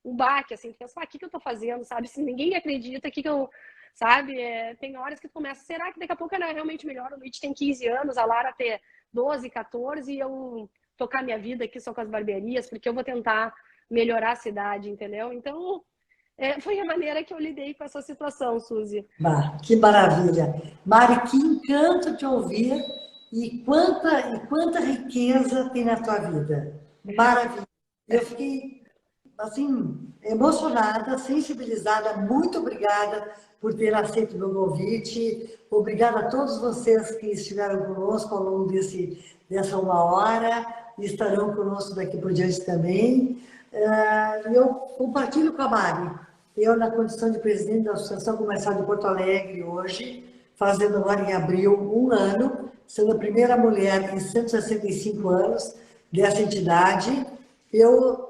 Um baque, assim, tu pensa, o que eu tô fazendo, sabe? Se ninguém acredita, que eu... Sabe? Tem horas que tu começa, será que daqui a pouco era realmente melhor? O Luiz tem 15 anos, a Lara ter 12, 14, e eu tocar minha vida aqui só com as barbearias, porque eu vou tentar melhorar a cidade, entendeu? Então, foi a maneira que eu lidei com essa situação, Suzy. Que maravilha. Mari, que encanto te ouvir, e quanta riqueza tem na tua vida. Maravilha. Eu fiquei, assim, emocionada, sensibilizada. Muito obrigada por ter aceito o meu convite. Obrigada a todos vocês que estiveram conosco ao longo dessa 1 hora e estarão conosco daqui por diante também. Eu compartilho com a Mari. Eu, na condição de presidente da Associação Comercial de Porto Alegre hoje, fazendo agora em abril 1 ano, sendo a primeira mulher em 165 anos dessa entidade, eu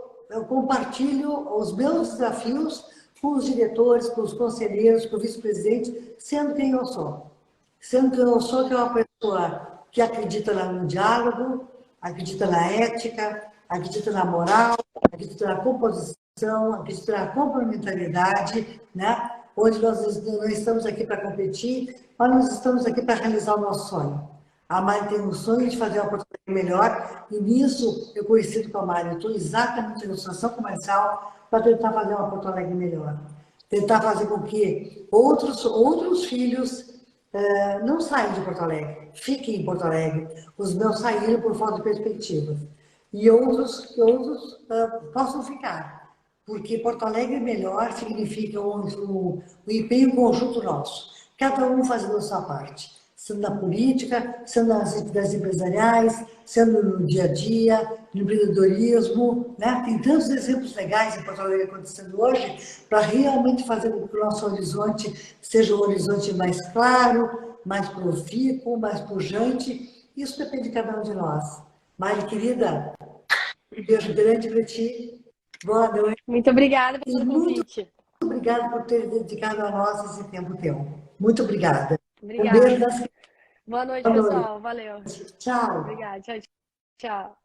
compartilho os meus desafios com os diretores, com os conselheiros, com o vice-presidente, sendo quem eu sou. Sendo quem eu sou, que é uma pessoa que acredita no diálogo, acredita na ética, acredita na moral, acredita na composição, acredita na complementariedade, né? Onde nós não estamos aqui para competir, mas nós estamos aqui para realizar o nosso sonho. A Mari tem um sonho de fazer uma Porto Alegre melhor, e nisso eu coincido com a Mari. Eu estou exatamente na associação comercial para tentar fazer uma Porto Alegre melhor. Tentar fazer com que outros filhos não saiam de Porto Alegre, fiquem em Porto Alegre. Os meus saíram por falta de perspectiva. E outros possam ficar. Porque Porto Alegre melhor significa um empenho conjunto nosso. Cada um fazendo a sua parte. Sendo na política, sendo nas atividades empresariais, sendo no dia a dia, no empreendedorismo, né? Tem tantos exemplos legais em Porto Alegre acontecendo hoje para realmente fazer com que o nosso horizonte seja um horizonte mais claro, mais profícuo, mais pujante. Isso depende de cada um de nós. Mari, querida, um beijo grande para ti. Boa noite. Muito obrigada pelo convite. Muito obrigada por ter dedicado a nós esse tempo teu. Muito obrigada. Obrigada. Um beijo das... Boa noite, pessoal. Valeu. Tchau. Obrigada. Tchau, tchau.